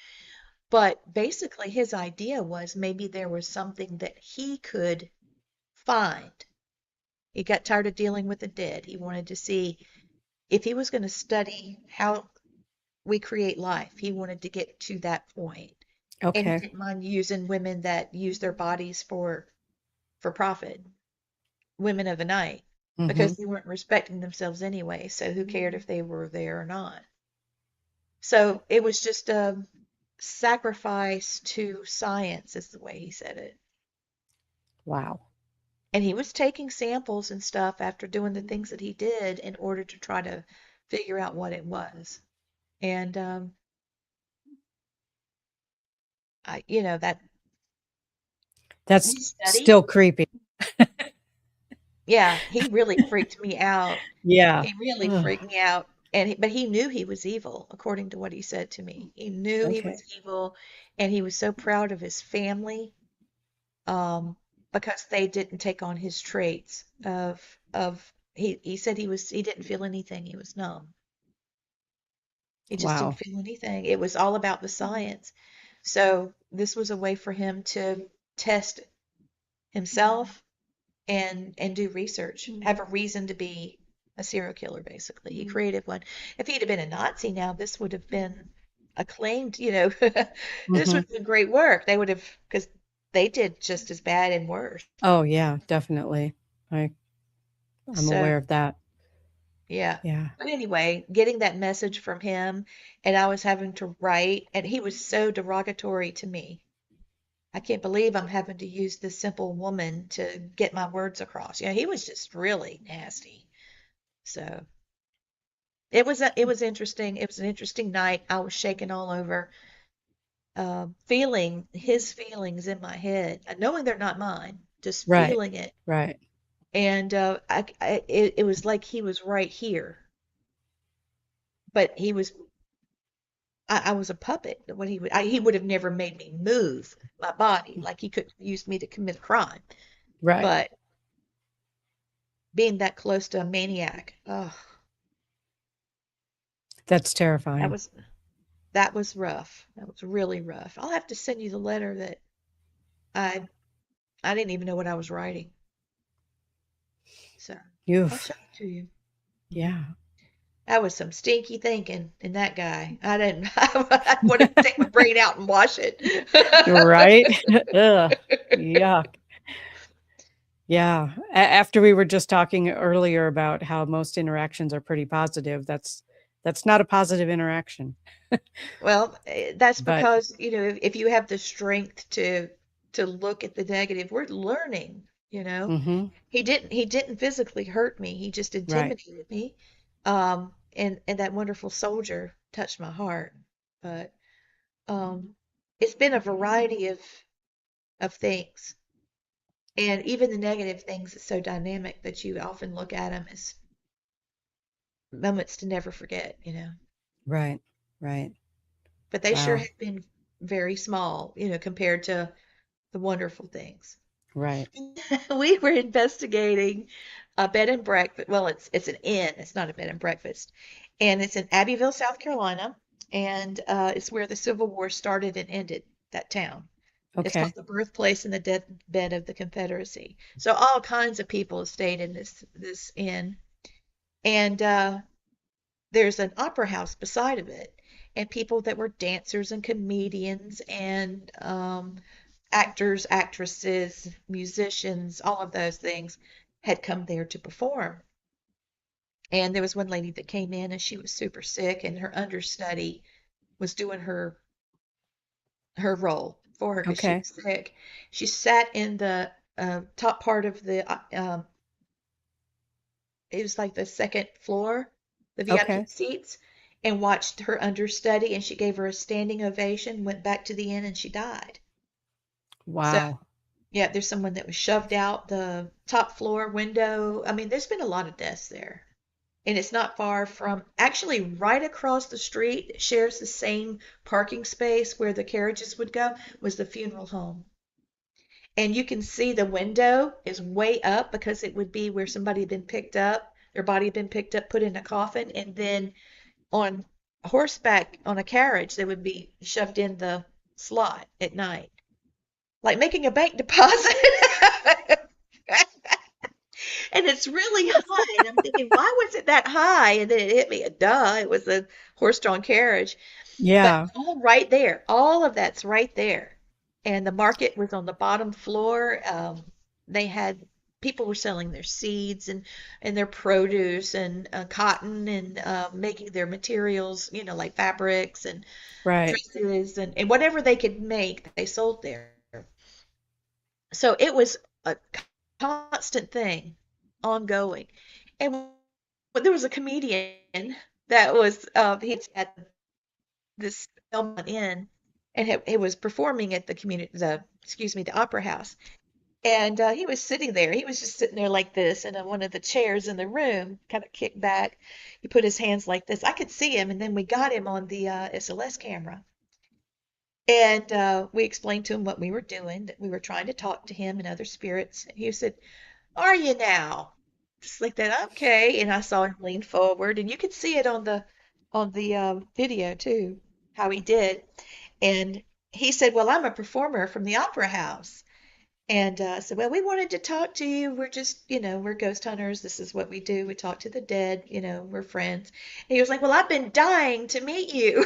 B: But basically, his idea was maybe there was something that he could find. He got tired of dealing with the dead. He wanted to see if he was going to study how we create life. He wanted to get to that point. And he
A: Okay.
B: didn't mind using women that use their bodies for profit, women of the night, because
A: Mhm.
B: they weren't respecting themselves anyway. So who cared if they were there or not? So it was just a sacrifice to science, is the way he said it.
A: Wow.
B: And he was taking samples and stuff after doing the things that he did in order to try to figure out what it was. And that
A: That's
B: his study.
A: still creepy.
B: Yeah, he really freaked me out.
A: Yeah.
B: He really
A: Ugh,
B: freaked me out. But he knew he was evil, according to what he said to me. He knew he was
A: okay.
B: evil, and he was so proud of his family, um, because they didn't take on his traits of he said he didn't feel anything. He was numb. He just didn't
A: Wow.
B: feel anything. It was all about the science. So this was a way for him to test himself and do research, have a reason to be a serial killer, basically. He created one. If he'd have been a Nazi now, this would have been acclaimed, this would
A: Mhm.
B: have been great work. They would have, because they did just as bad and worse.
A: Oh, yeah, definitely. I'm
B: So,
A: aware of that.
B: yeah.
A: Yeah.
B: But anyway, getting that message from him, and I was having to write, and he was so derogatory to me. I can't believe I'm having to use this simple woman to get my words across. He was just really nasty. So it was interesting. It was an interesting night. I was shaking all over, feeling his feelings in my head, knowing they're not mine, just
A: Right.
B: feeling it.
A: Right.
B: And it was like he was right here, but I was a puppet. What he would have never made me move my body, like he could have used me to commit a crime.
A: Right.
B: But being that close to a maniac, oh,
A: That's
B: that
A: terrifying.
B: was that was rough. That was really rough. I'll have to send you the letter that I I didn't even know what I was writing. So I'll
A: You've
B: show it to you.
A: yeah.
B: That was some stinky thinking in that guy. I didn't. I want to take my brain out and wash it.
A: Right? Ugh. Yuck. Yeah. After we were just talking earlier about how most interactions are pretty positive, that's not a positive interaction.
B: Well, that's
A: But
B: because, if you have the strength to look at the negative, we're learning, you know.
A: mhm.
B: He didn't physically hurt me. He just
A: Right.
B: intimidated me. And that wonderful soldier touched my heart. But um it's been a variety of things. And even the negative things is so dynamic that you often look at them as moments to never forget.
A: Right. Right.
B: But they sure
A: Wow.
B: have been very small, compared to the wonderful things.
A: Right.
B: We were investigating a bed and breakfast. Well, it's an inn. It's not a bed and breakfast, and it's in Abbeville, South Carolina, and it's where the Civil War started and ended. That town. It's called
A: Okay.
B: the birthplace and the deathbed of the Confederacy. So all kinds of people have stayed in this inn, and there's an opera house beside of it, and people that were dancers and comedians and actors, actresses, musicians, all of those things had come there to perform. And there was one lady that came in and she was super sick, and her understudy was doing her role for her because she
A: Okay.
B: was sick. She sat in the top part of it was like the second floor, the VIP
A: Okay.
B: seats, and watched her understudy, and she gave her a standing ovation, went back to the inn, and she died. So,
A: Wow.
B: yeah, there's someone that was shoved out the top floor window. I mean, there's been a lot of deaths there. And it's not far from, actually, right across the street, shares the same parking space where the carriages would go, was the funeral home. And you can see the window is way up because it would be where somebody had been picked up, their body had been picked up, put in a coffin, and then on horseback on a carriage, they would be shoved in the slot at night, like making a bank deposit. And it's really high. And I'm thinking, why was it that high? And then it hit me. Duh, it was a horse-drawn carriage. But
A: Yeah.
B: all right there, all of that's right there. And the market was on the bottom floor. They had people were selling their seeds and their produce and cotton and making their materials, like fabrics and
A: Right.
B: dresses and whatever they could make, they sold there. So it was a constant thing, ongoing. And there was a comedian that was he at this Belmont Inn, and he was performing at the the opera house. And he was sitting there. He was just sitting there like this in one of the chairs in the room, kind of kicked back. He put his hands like this. I could see him, and then we got him on the SLS camera. And we explained to him what we were doing, that we were trying to talk to him and other spirits. And he said, "Are you now?" Just like that. Okay. And I saw him lean forward, and you could see it on the video too, how he did. And he said, "Well, I'm a performer from the opera house." And I said, "Well, we wanted to talk to you. We're just, we're ghost hunters. This is what we do. We talk to the dead. We're friends." And he was like, "Well, I've been dying to meet you."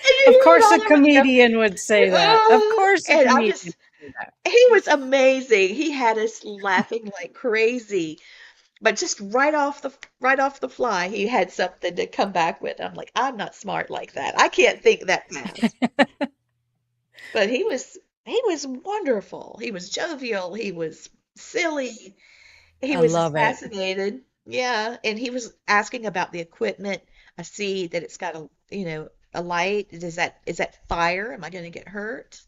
B: And you
A: Of
B: hear it
A: course, a
B: all over the
A: comedian would say that. Of
B: oh,
A: course, a
B: and
A: comedian would say that.
B: he was amazing. He had us laughing like crazy. But just right off the fly, he had something to come back with. I'm like, I'm not smart like that. I can't think that fast. But he was wonderful. He was jovial. He was silly. He
A: I
B: was just
A: love it.
B: fascinated. Yeah, and he was asking about the equipment. I see that it's got a light. Is that fire? Am I going to get hurt?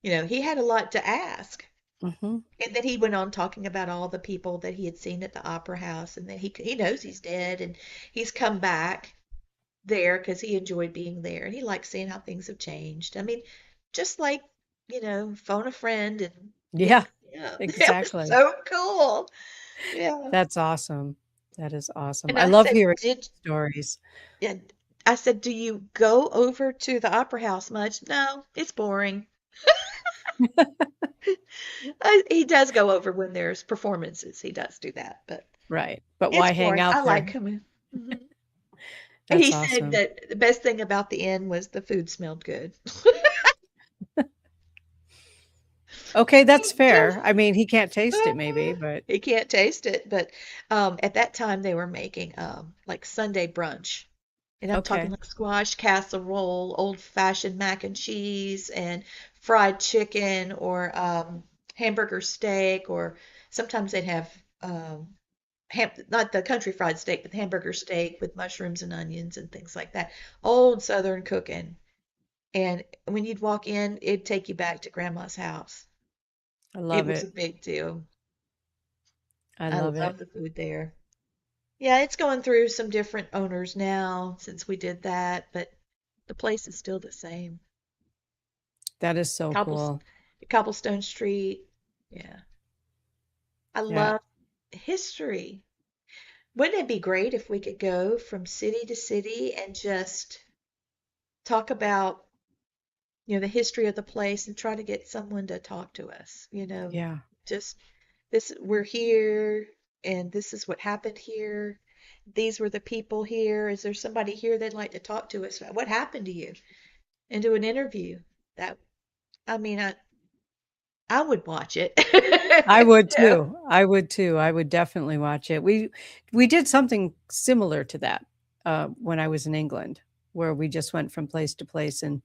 B: He had a lot to ask.
A: Mhm.
B: And then he went on talking about all the people that he had seen at the opera house, and that he knows he's dead, and he's come back there because he enjoyed being there, and he likes seeing how things have changed. I mean, just like, phone a friend and get
A: Yeah,
B: yeah, it was
A: exactly.
B: so cool. Yeah.
A: That's awesome. That is awesome.
B: And
A: I
B: I
A: love
B: said,
A: hearing
B: did
A: stories.
B: and I said, "Do you go over to the opera house much?" "No, it's boring." He does go over when there's performances. He does do that, but
A: Right, but
B: it's
A: why hang
B: boring.
A: out
B: I
A: there?
B: like coming. Mhm. And he
A: That's
B: said
A: awesome.
B: that the best thing about the inn was the food smelled good.
A: Okay, that's
B: Just
A: fair. I mean, he can't taste it maybe, but
B: he can't taste it, but at that time they were making like Sunday brunch. And I'm talking
A: okay.
B: like squash casserole, old-fashioned mac and cheese, and fried chicken, or hamburger steak, or sometimes they'd have not the country fried steak, but the hamburger steak with mushrooms and onions and things like that. Old Southern cooking. And when you'd walk in, it'd take you back to Grandma's house.
A: I
B: It
A: love
B: was a
A: it.
B: big deal.
A: I
B: I
A: love it.
B: love the food there. Yeah, it's going through some different owners now since we did that, but the place is still the same.
A: That is so
B: Cobbles,
A: cool.
B: Cobblestone Street. Yeah. I
A: Yeah,
B: love history. Wouldn't it be great if we could go from city to city and just talk about, the history of the place, and try to get someone to talk to us,
A: yeah,
B: just this, we're here and this is what happened here. These were the people here. Is there somebody here that'd like to talk to us? What happened to you? And do an interview. That, I mean, I would watch it.
A: I would
B: Yeah.
A: too. I would too. I would definitely watch it. We did something similar to that when I was in England, where we just went from place to place and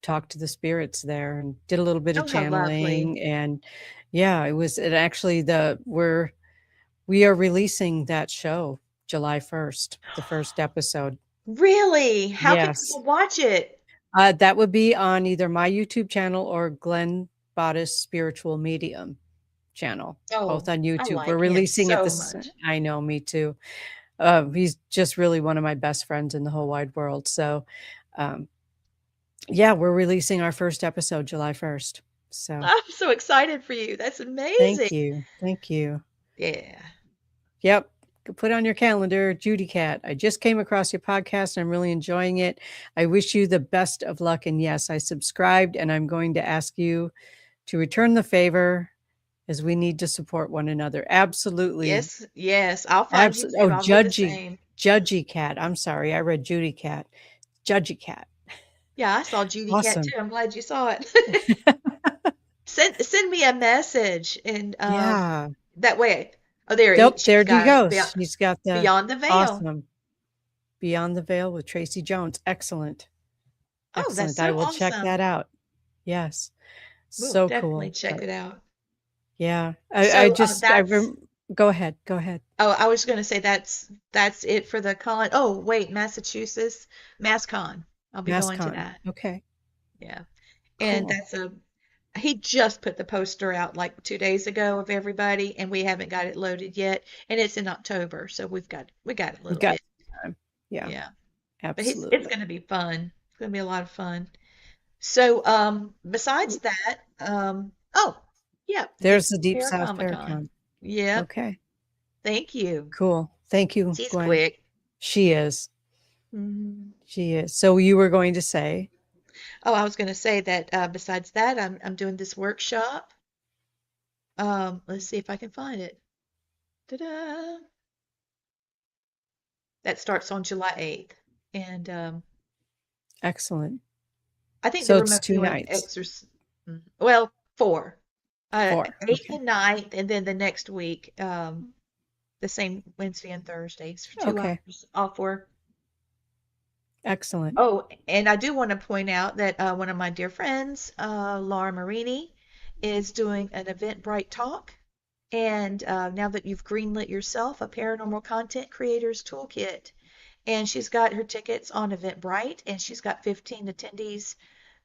A: talked to the spirits there and did a little bit of
B: Oh, how lovely.
A: channeling. And yeah, it actually we are releasing that show July 1st, the first episode.
B: Really? How can
A: Yes.
B: people watch it?
A: That would be on either my YouTube channel or Glenn Bodice Spiritual Medium channel, both
B: Oh,
A: on
B: I
A: YouTube. We're
B: like him
A: releasing it
B: so
A: this
B: much.
A: I know, me too. He's just really one of my best friends in the whole wide world. So, um, yeah, we're releasing our first episode July 1st. So,
B: I'm so excited for you. That's amazing.
A: thank you. Thank you.
B: Yeah.
A: Yep. Put on your calendar, Judy Cat. I just came across your podcast and I'm really enjoying it. I wish you the best of luck. And yes, I subscribed and I'm going to ask you to return the favor as we need to support one another. Absolutely.
B: Yes, yes. I'll find you
A: Absolutely. Oh,
B: too. I'll do the same.
A: Judgy Cat. I'm sorry. I read Judy Cat. Judgy Cat.
B: Yeah, I saw Judy Cat too.
A: Awesome.
B: I'm glad you saw it. Send me a message, and
A: Yeah.
B: that way. Oh, there
A: Nope.
B: she's
A: There he
B: got it.
A: goes.
B: Beyond,
A: He's got the
B: Beyond the Veil.
A: awesome Beyond the Veil with Tracy Jones. Excellent.
B: Oh, that's
A: Excellent. I
B: so
A: will check that
B: awesome.
A: out. Yes.
B: We'll
A: So
B: definitely
A: cool.
B: check
A: But
B: it out.
A: yeah,
B: So
A: I
B: that's
A: Go ahead, go ahead.
B: Oh, I was going to say that's it for the con. Oh, wait, Massachusetts, MassCon. I'll be going to
A: MassCon.
B: that.
A: Okay,
B: Yeah. And
A: cool.
B: that's a he just put the poster out like 2 days ago of everybody, and we haven't got it loaded yet. And it's in October, so we got a
A: You
B: little
A: got
B: bit.
A: time. Yeah,
B: Yeah. But it's
A: absolutely.
B: going to be fun. It's going to be a lot of fun. So, besides that, oh, yeah, Deep
A: There's the Deep
B: Air
A: South
B: Comic Con.
A: Paracon.
B: Yep.
A: Okay,
B: Thank you.
A: cool. Thank you,
B: She's
A: Gwen.
B: quick.
A: She is.
B: Mhm.
A: She is. So you were going to say,
B: Oh, I was going to say that besides that, I'm doing this workshop. Let's see if I can find it. Ta-da! That starts on July 8th. And
A: excellent.
B: I think they
A: So
B: were
A: it's
B: mostly
A: two
B: doing
A: nights.
B: exercise. Well, four.
A: Four.
B: 8th
A: Okay.
B: and 9th, and then the next week, the same Wednesday and Thursdays for two
A: Okay.
B: hours off work.
A: Excellent.
B: Oh, and I do want to point out that one of my dear friends, Laura Marini, is doing an Eventbrite talk. And now that you've greenlit yourself, a paranormal content creators toolkit, and she's got her tickets on Eventbrite, and she's got 15 attendees.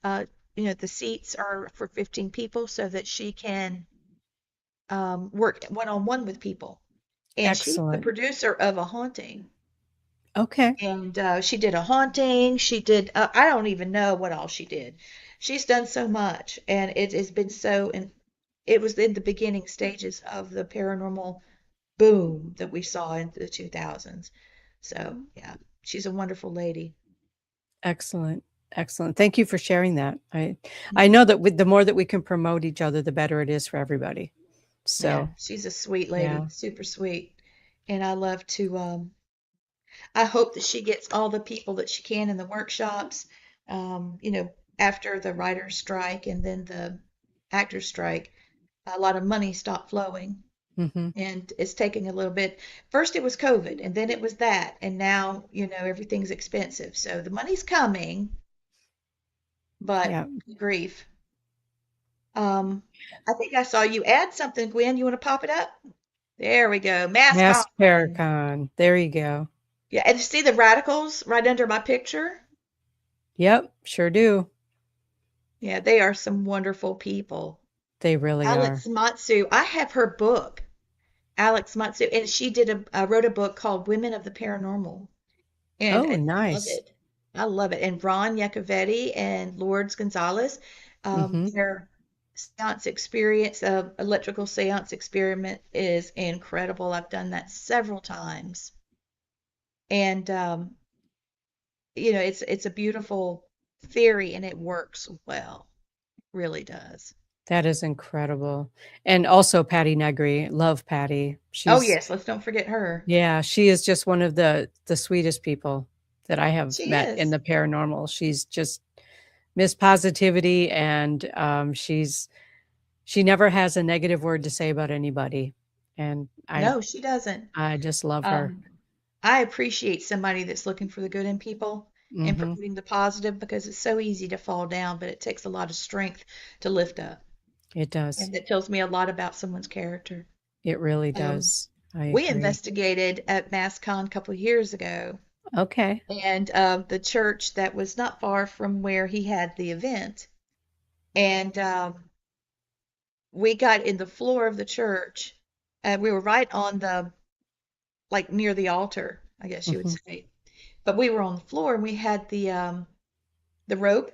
B: Uh, the seats are for 15 people so that she can work one-on-one with people. And she's the
A: Excellent.
B: producer of a haunting.
A: Okay.
B: And she did a haunting. She did, I don't even know what all she did. She's done so much, and it has been so, and it was in the beginning stages of the paranormal boom that we saw in the 2000s. So, yeah, she's a wonderful lady.
A: Excellent. Excellent. Thank you for sharing that. I
B: Mhm.
A: know that with the more that we can promote each other, the better it is for everybody.
B: Yeah,
A: So,
B: she's a sweet
A: yeah.
B: lady, super sweet. And I love to, I hope that she gets all the people that she can in the workshops. After the writer's strike and then the actor's strike, a lot of money stopped flowing.
A: Mhm.
B: And it's taking a little bit. First it was COVID, and then it was that, and now, everything's expensive. So the money's coming, but
A: Yeah.
B: good grief. Um, I think I saw you add something, Gwen. You want to pop it up? There we go. Mask
A: Mass
B: on.
A: Paracon. There you go.
B: Yeah, and see the radicals right under my picture?
A: Yep, sure do.
B: Yeah, they are some wonderful people.
A: They really
B: Alex
A: are.
B: Matsu, I have her book, Alex Matsu, and she wrote a book called Women of the Paranormal, and
A: Oh,
B: I love
A: nice.
B: it. I love it. And Ron Yacovetti and Lourdes Gonzalez,
A: Mhm.
B: their seance experience, electrical seance experiment is incredible. I've done that several times, and it's a beautiful theory, and it works well. Really does.
A: That is incredible. And also Patty Negri. Love Patty.
B: Oh
A: She's
B: yes, let's don't forget her.
A: Yeah, she is just one of the sweetest people that I have
B: She
A: met in
B: is.
A: the paranormal. She's just Miss Positivity, and she never has a negative word to say about anybody, and
B: No, she doesn't.
A: I just love her.
B: Um, I appreciate somebody that's looking for the good in people and
A: Mhm.
B: promoting the positive because it's so easy to fall down, but it takes a lot of strength to lift up.
A: It does.
B: And that tells me a lot about someone's character.
A: It really
B: Um,
A: does. I
B: we
A: agree.
B: investigated at MassCon a couple of years ago,
A: Okay.
B: and the church that was not far from where he had the event. And we got in the floor of the church. We were right on like near the altar, I guess you would
A: Mhm.
B: say. But we were on the floor and we had the rope,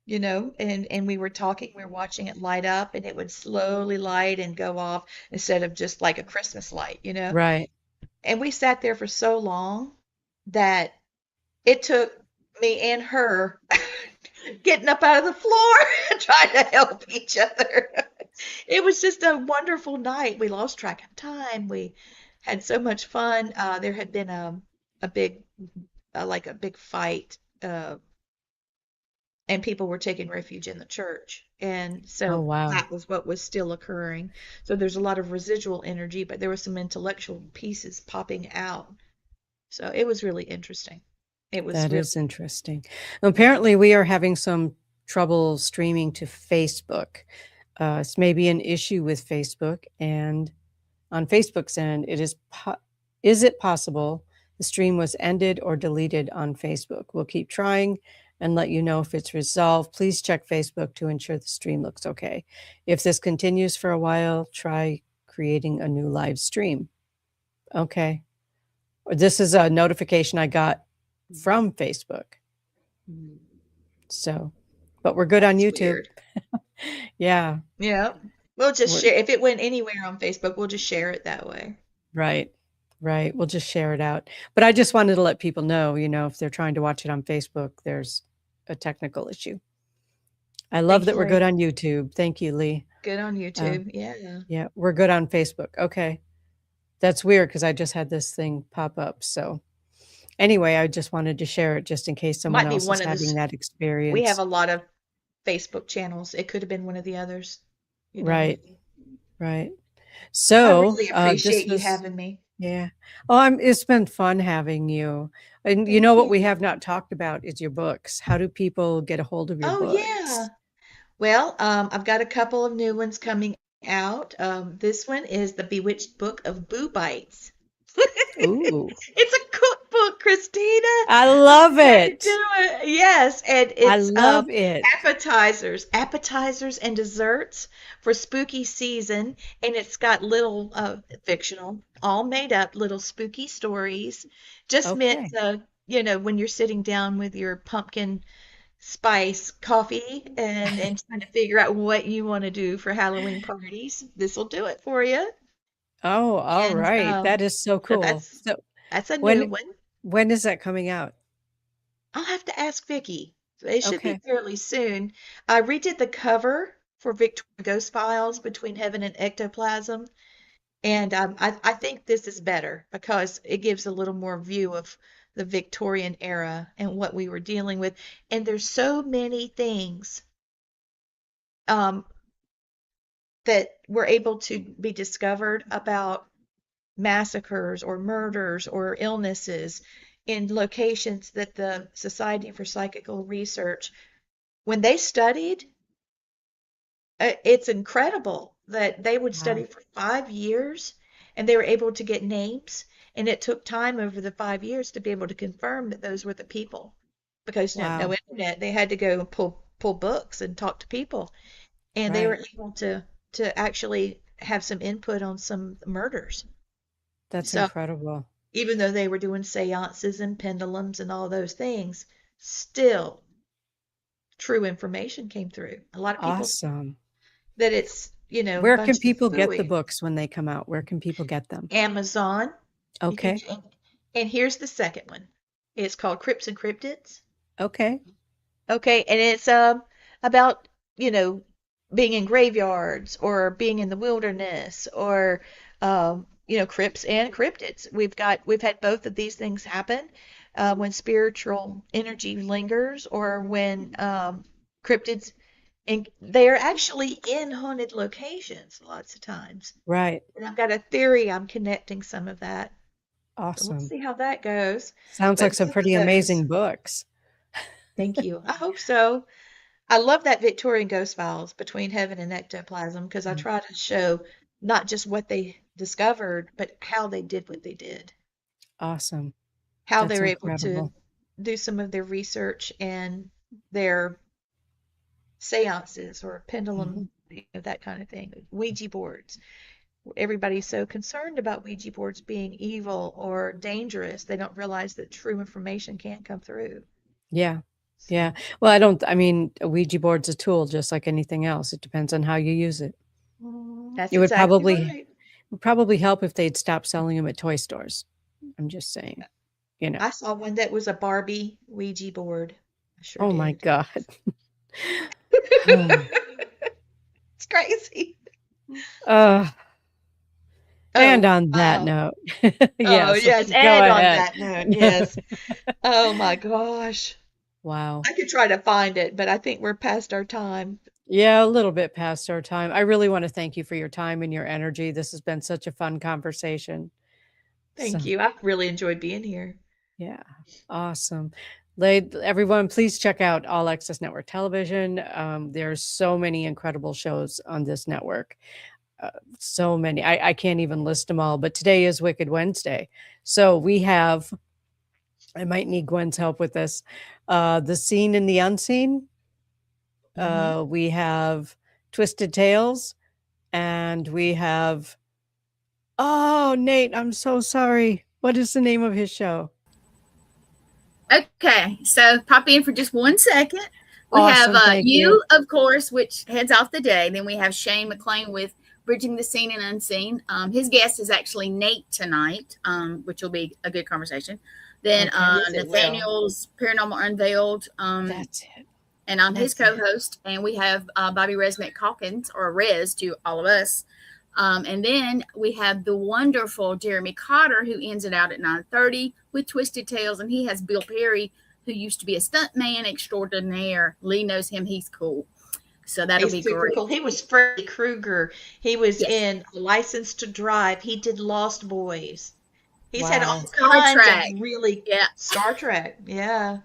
B: and we were talking, we were watching it light up and it would slowly light and go off instead of just like a Christmas light.
A: Right.
B: And we sat there for so long that it took me and her getting up out of the floor and trying to help each other. It was just a wonderful night. We lost track of time. We had so much fun. There had been a big, like a big fight, and people were taking refuge in the church. And
A: Oh,
B: so
A: wow.
B: that was what was still occurring. So there's a lot of residual energy, but there were some intellectual pieces popping out. So it was really interesting. It was
A: That
B: really,
A: is interesting.
B: yeah.
A: Apparently, we are having some trouble streaming to Facebook. It's maybe an issue with Facebook, and On Facebook's end, is it possible the stream was ended or deleted on Facebook? We'll keep trying and let you know if it's resolved. Please check Facebook to ensure the stream looks okay. If this continues for a while, try creating a new live stream. Okay. This is a notification I got from Facebook.
B: Mm.
A: So, but we're good on
B: That's
A: YouTube.
B: weird.
A: Yeah.
B: Yeah. We'll just
A: We're
B: share. If it went anywhere on Facebook, we'll just share it that way.
A: right. Right. We'll just share it out. But I just wanted to let people know, if they're trying to watch it on Facebook, there's a technical issue. I love
B: Thank
A: that
B: you,
A: we're good
B: Lee.
A: on YouTube. Thank you, Lee.
B: Good on
A: Uh,
B: YouTube. Yeah.
A: yeah, we're good on Facebook. Okay. That's weird because I just had this thing pop up. So, anyway, I just wanted to share it just in case someone
B: Might be
A: else is
B: one of
A: having
B: this.
A: that
B: We have
A: experience.
B: a lot of Facebook channels. It could have been one of the others. You never know.
A: Right. Right.
B: I
A: So,
B: really
A: this
B: appreciate you
A: was,
B: having me.
A: yeah. Oh, it's been fun having you. And
B: Thank
A: what we
B: you.
A: have not talked about is your books. How do people get a hold of your
B: Oh, yeah.
A: books?
B: Well, I've got a couple of new ones coming out. This one is The Bewitched Book of Boo Bites.
A: Ooh,
B: It's a cookbook, Christina.
A: I
B: I'm
A: love
B: trying to
A: it.
B: do it. Yes, and
A: I
B: it's
A: love it.
B: appetizers and desserts for spooky season, and it's got little fictional, all made up little spooky stories, just meant
A: Okay.
B: when you're sitting down with your pumpkin spice coffee and trying to figure out what you want to do for Halloween parties. This will do it for you.
A: Oh, all
B: And
A: right. That is so
B: so
A: cool.
B: that's
A: So,
B: that's a new
A: when
B: one.
A: when is that coming out?
B: I'll have to ask Vicky. It should be
A: Okay.
B: fairly soon. I redid the cover for Victoria Ghost Files Between Heaven and Ectoplasm, and I think this is better because it gives a little more view of the Victorian era and what we were dealing with. And there's so many things um, that were able to be discovered about massacres or murders or illnesses in locations that the Society for Psychical Research, when they studied, it's incredible that they would
A: Wow.
B: study for 5 years and they were able to get names. And it took time over the 5 years to be able to confirm that those were the people because no
A: Wow.
B: internet. They had to go and pull books and talk to people, and they
A: Right.
B: were able to actually have some input on some murders.
A: That's
B: So
A: incredible.
B: even though they were doing seances and pendulums and all those things, still true information came through. A lot of people
A: Awesome.
B: that it's, a
A: Where can
B: bunch of
A: people get the
B: fooey.
A: books when they come out? Where can people get them?
B: Amazon, you can,
A: Okay.
B: and here's the second one. It's called Crypts and Cryptids.
A: Okay.
B: Okay, and it's about, you know, being in graveyards or being in the wilderness or crypts and cryptids. We've had both of these things happen when spiritual energy lingers or when cryptids and they are actually in haunted locations lots of times.
A: Right.
B: And I've got a theory I'm connecting some of that. So we'll
A: Awesome.
B: see how that goes.
A: Sounds like
B: But
A: some
B: both of
A: pretty
B: those,
A: amazing books.
B: thank you. I hope so. I love that Victorian Ghost Files Between Heaven and Ectoplasm because I
A: Mm.
B: try to show not just what they discovered, but how they did what they did,
A: Awesome.
B: how they
A: That's
B: were able to
A: incredible.
B: do some of their research and their seances or
A: Mhm.
B: pendulum, that kind of thing. Ouija boards. Everybody's so concerned about Ouija boards being evil or dangerous, they don't realize that true information can't come through.
A: Yeah. Yeah.
B: So
A: Well, I mean, a Ouija board's a tool just like anything else. It depends on how you use it.
B: that's
A: It would
B: exactly
A: probably
B: right.
A: would probably help if they'd stop selling them at toy stores. I'm just saying, you know.
B: I saw one that was a Barbie Ouija board. I sure
A: Oh my
B: did.
A: God.
B: It's crazy.
A: Uh, and
B: Oh,
A: on that note,
B: oh
A: yes,
B: yes,
A: go
B: and on
A: ahead.
B: that note, yes. Oh my gosh.
A: Wow.
B: I could try to find it, but I think we're past our time.
A: Yeah, a little bit past our time. I really want to thank you for your time and your energy. This has been such a fun conversation. So,
B: Thank you. I've really enjoyed being here.
A: yeah, awesome. Everyone, please check out All Access Network Television. There's so many incredible shows on this network. So many. I can't even list them all, but today is Wicked Wednesday. So we have, I might need Gwen's help with this, The Seen and the Unseen.
B: Hmm.
A: We have Twisted Tales, and we have, oh, Nate, I'm so sorry. What is the name of his show?
C: Okay, so pop in for just 1 second. We have
A: Awesome. Thank you.
C: you, of course, which heads off the day. Then we have Shane McLean with Bridging the Seen and Unseen. His guest is actually Nate tonight, which will be a good conversation. Then
A: Okay.
B: Yes, it will.
C: Nathaniel's Paranormal Unveiled,
A: That's it.
C: and I'm his
A: That's it.
C: co-host. And we have Bobby Resnick Calkins, or Rez to all of us. And then we have the wonderful Jeremy Cotter, who ends it out at 9:30 with Twisted Tales, and he has Bill Perry, who used to be a stuntman extraordinaire. Lee knows him; he's cool, so that'll
B: He's
C: be
B: super
C: great.
B: cool. He was Freddy Krueger. He was
C: Yes,
B: in License to Drive. He did Lost Boys. He's had all
A: Wow.
C: Star
B: kinds
C: Trek.
B: of really
C: Yeah,
B: Star Trek. Yeah.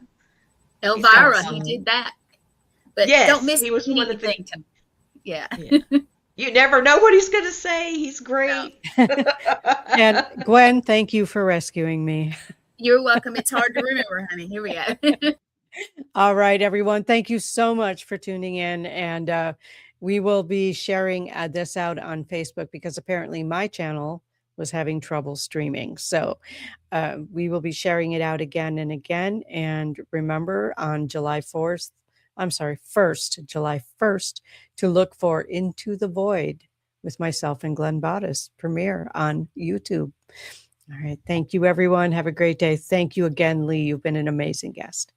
B: He's
C: Elvira,
B: got
C: he
A: Awesome.
C: did that. But don't
B: yes,
C: miss
B: he was one of the
C: anything. Yeah.
B: yeah. You never know what he's going to say. He's
C: No,
B: great.
A: And Gwen, thank you for rescuing me.
C: you're welcome. It's hard to remember, honey. Here we go.
A: All right, everyone. Thank you so much for tuning in. And we will be sharing this out on Facebook because apparently my channel was having trouble streaming. So we will be sharing it out again and again. And remember on July 4th, I'm sorry, 1st, July 1st, to look for Into the Void with myself and Glenn Bottis premiere on YouTube. All right. Thank you, everyone. Have a great day. Thank you again, Lee. You've been an amazing guest.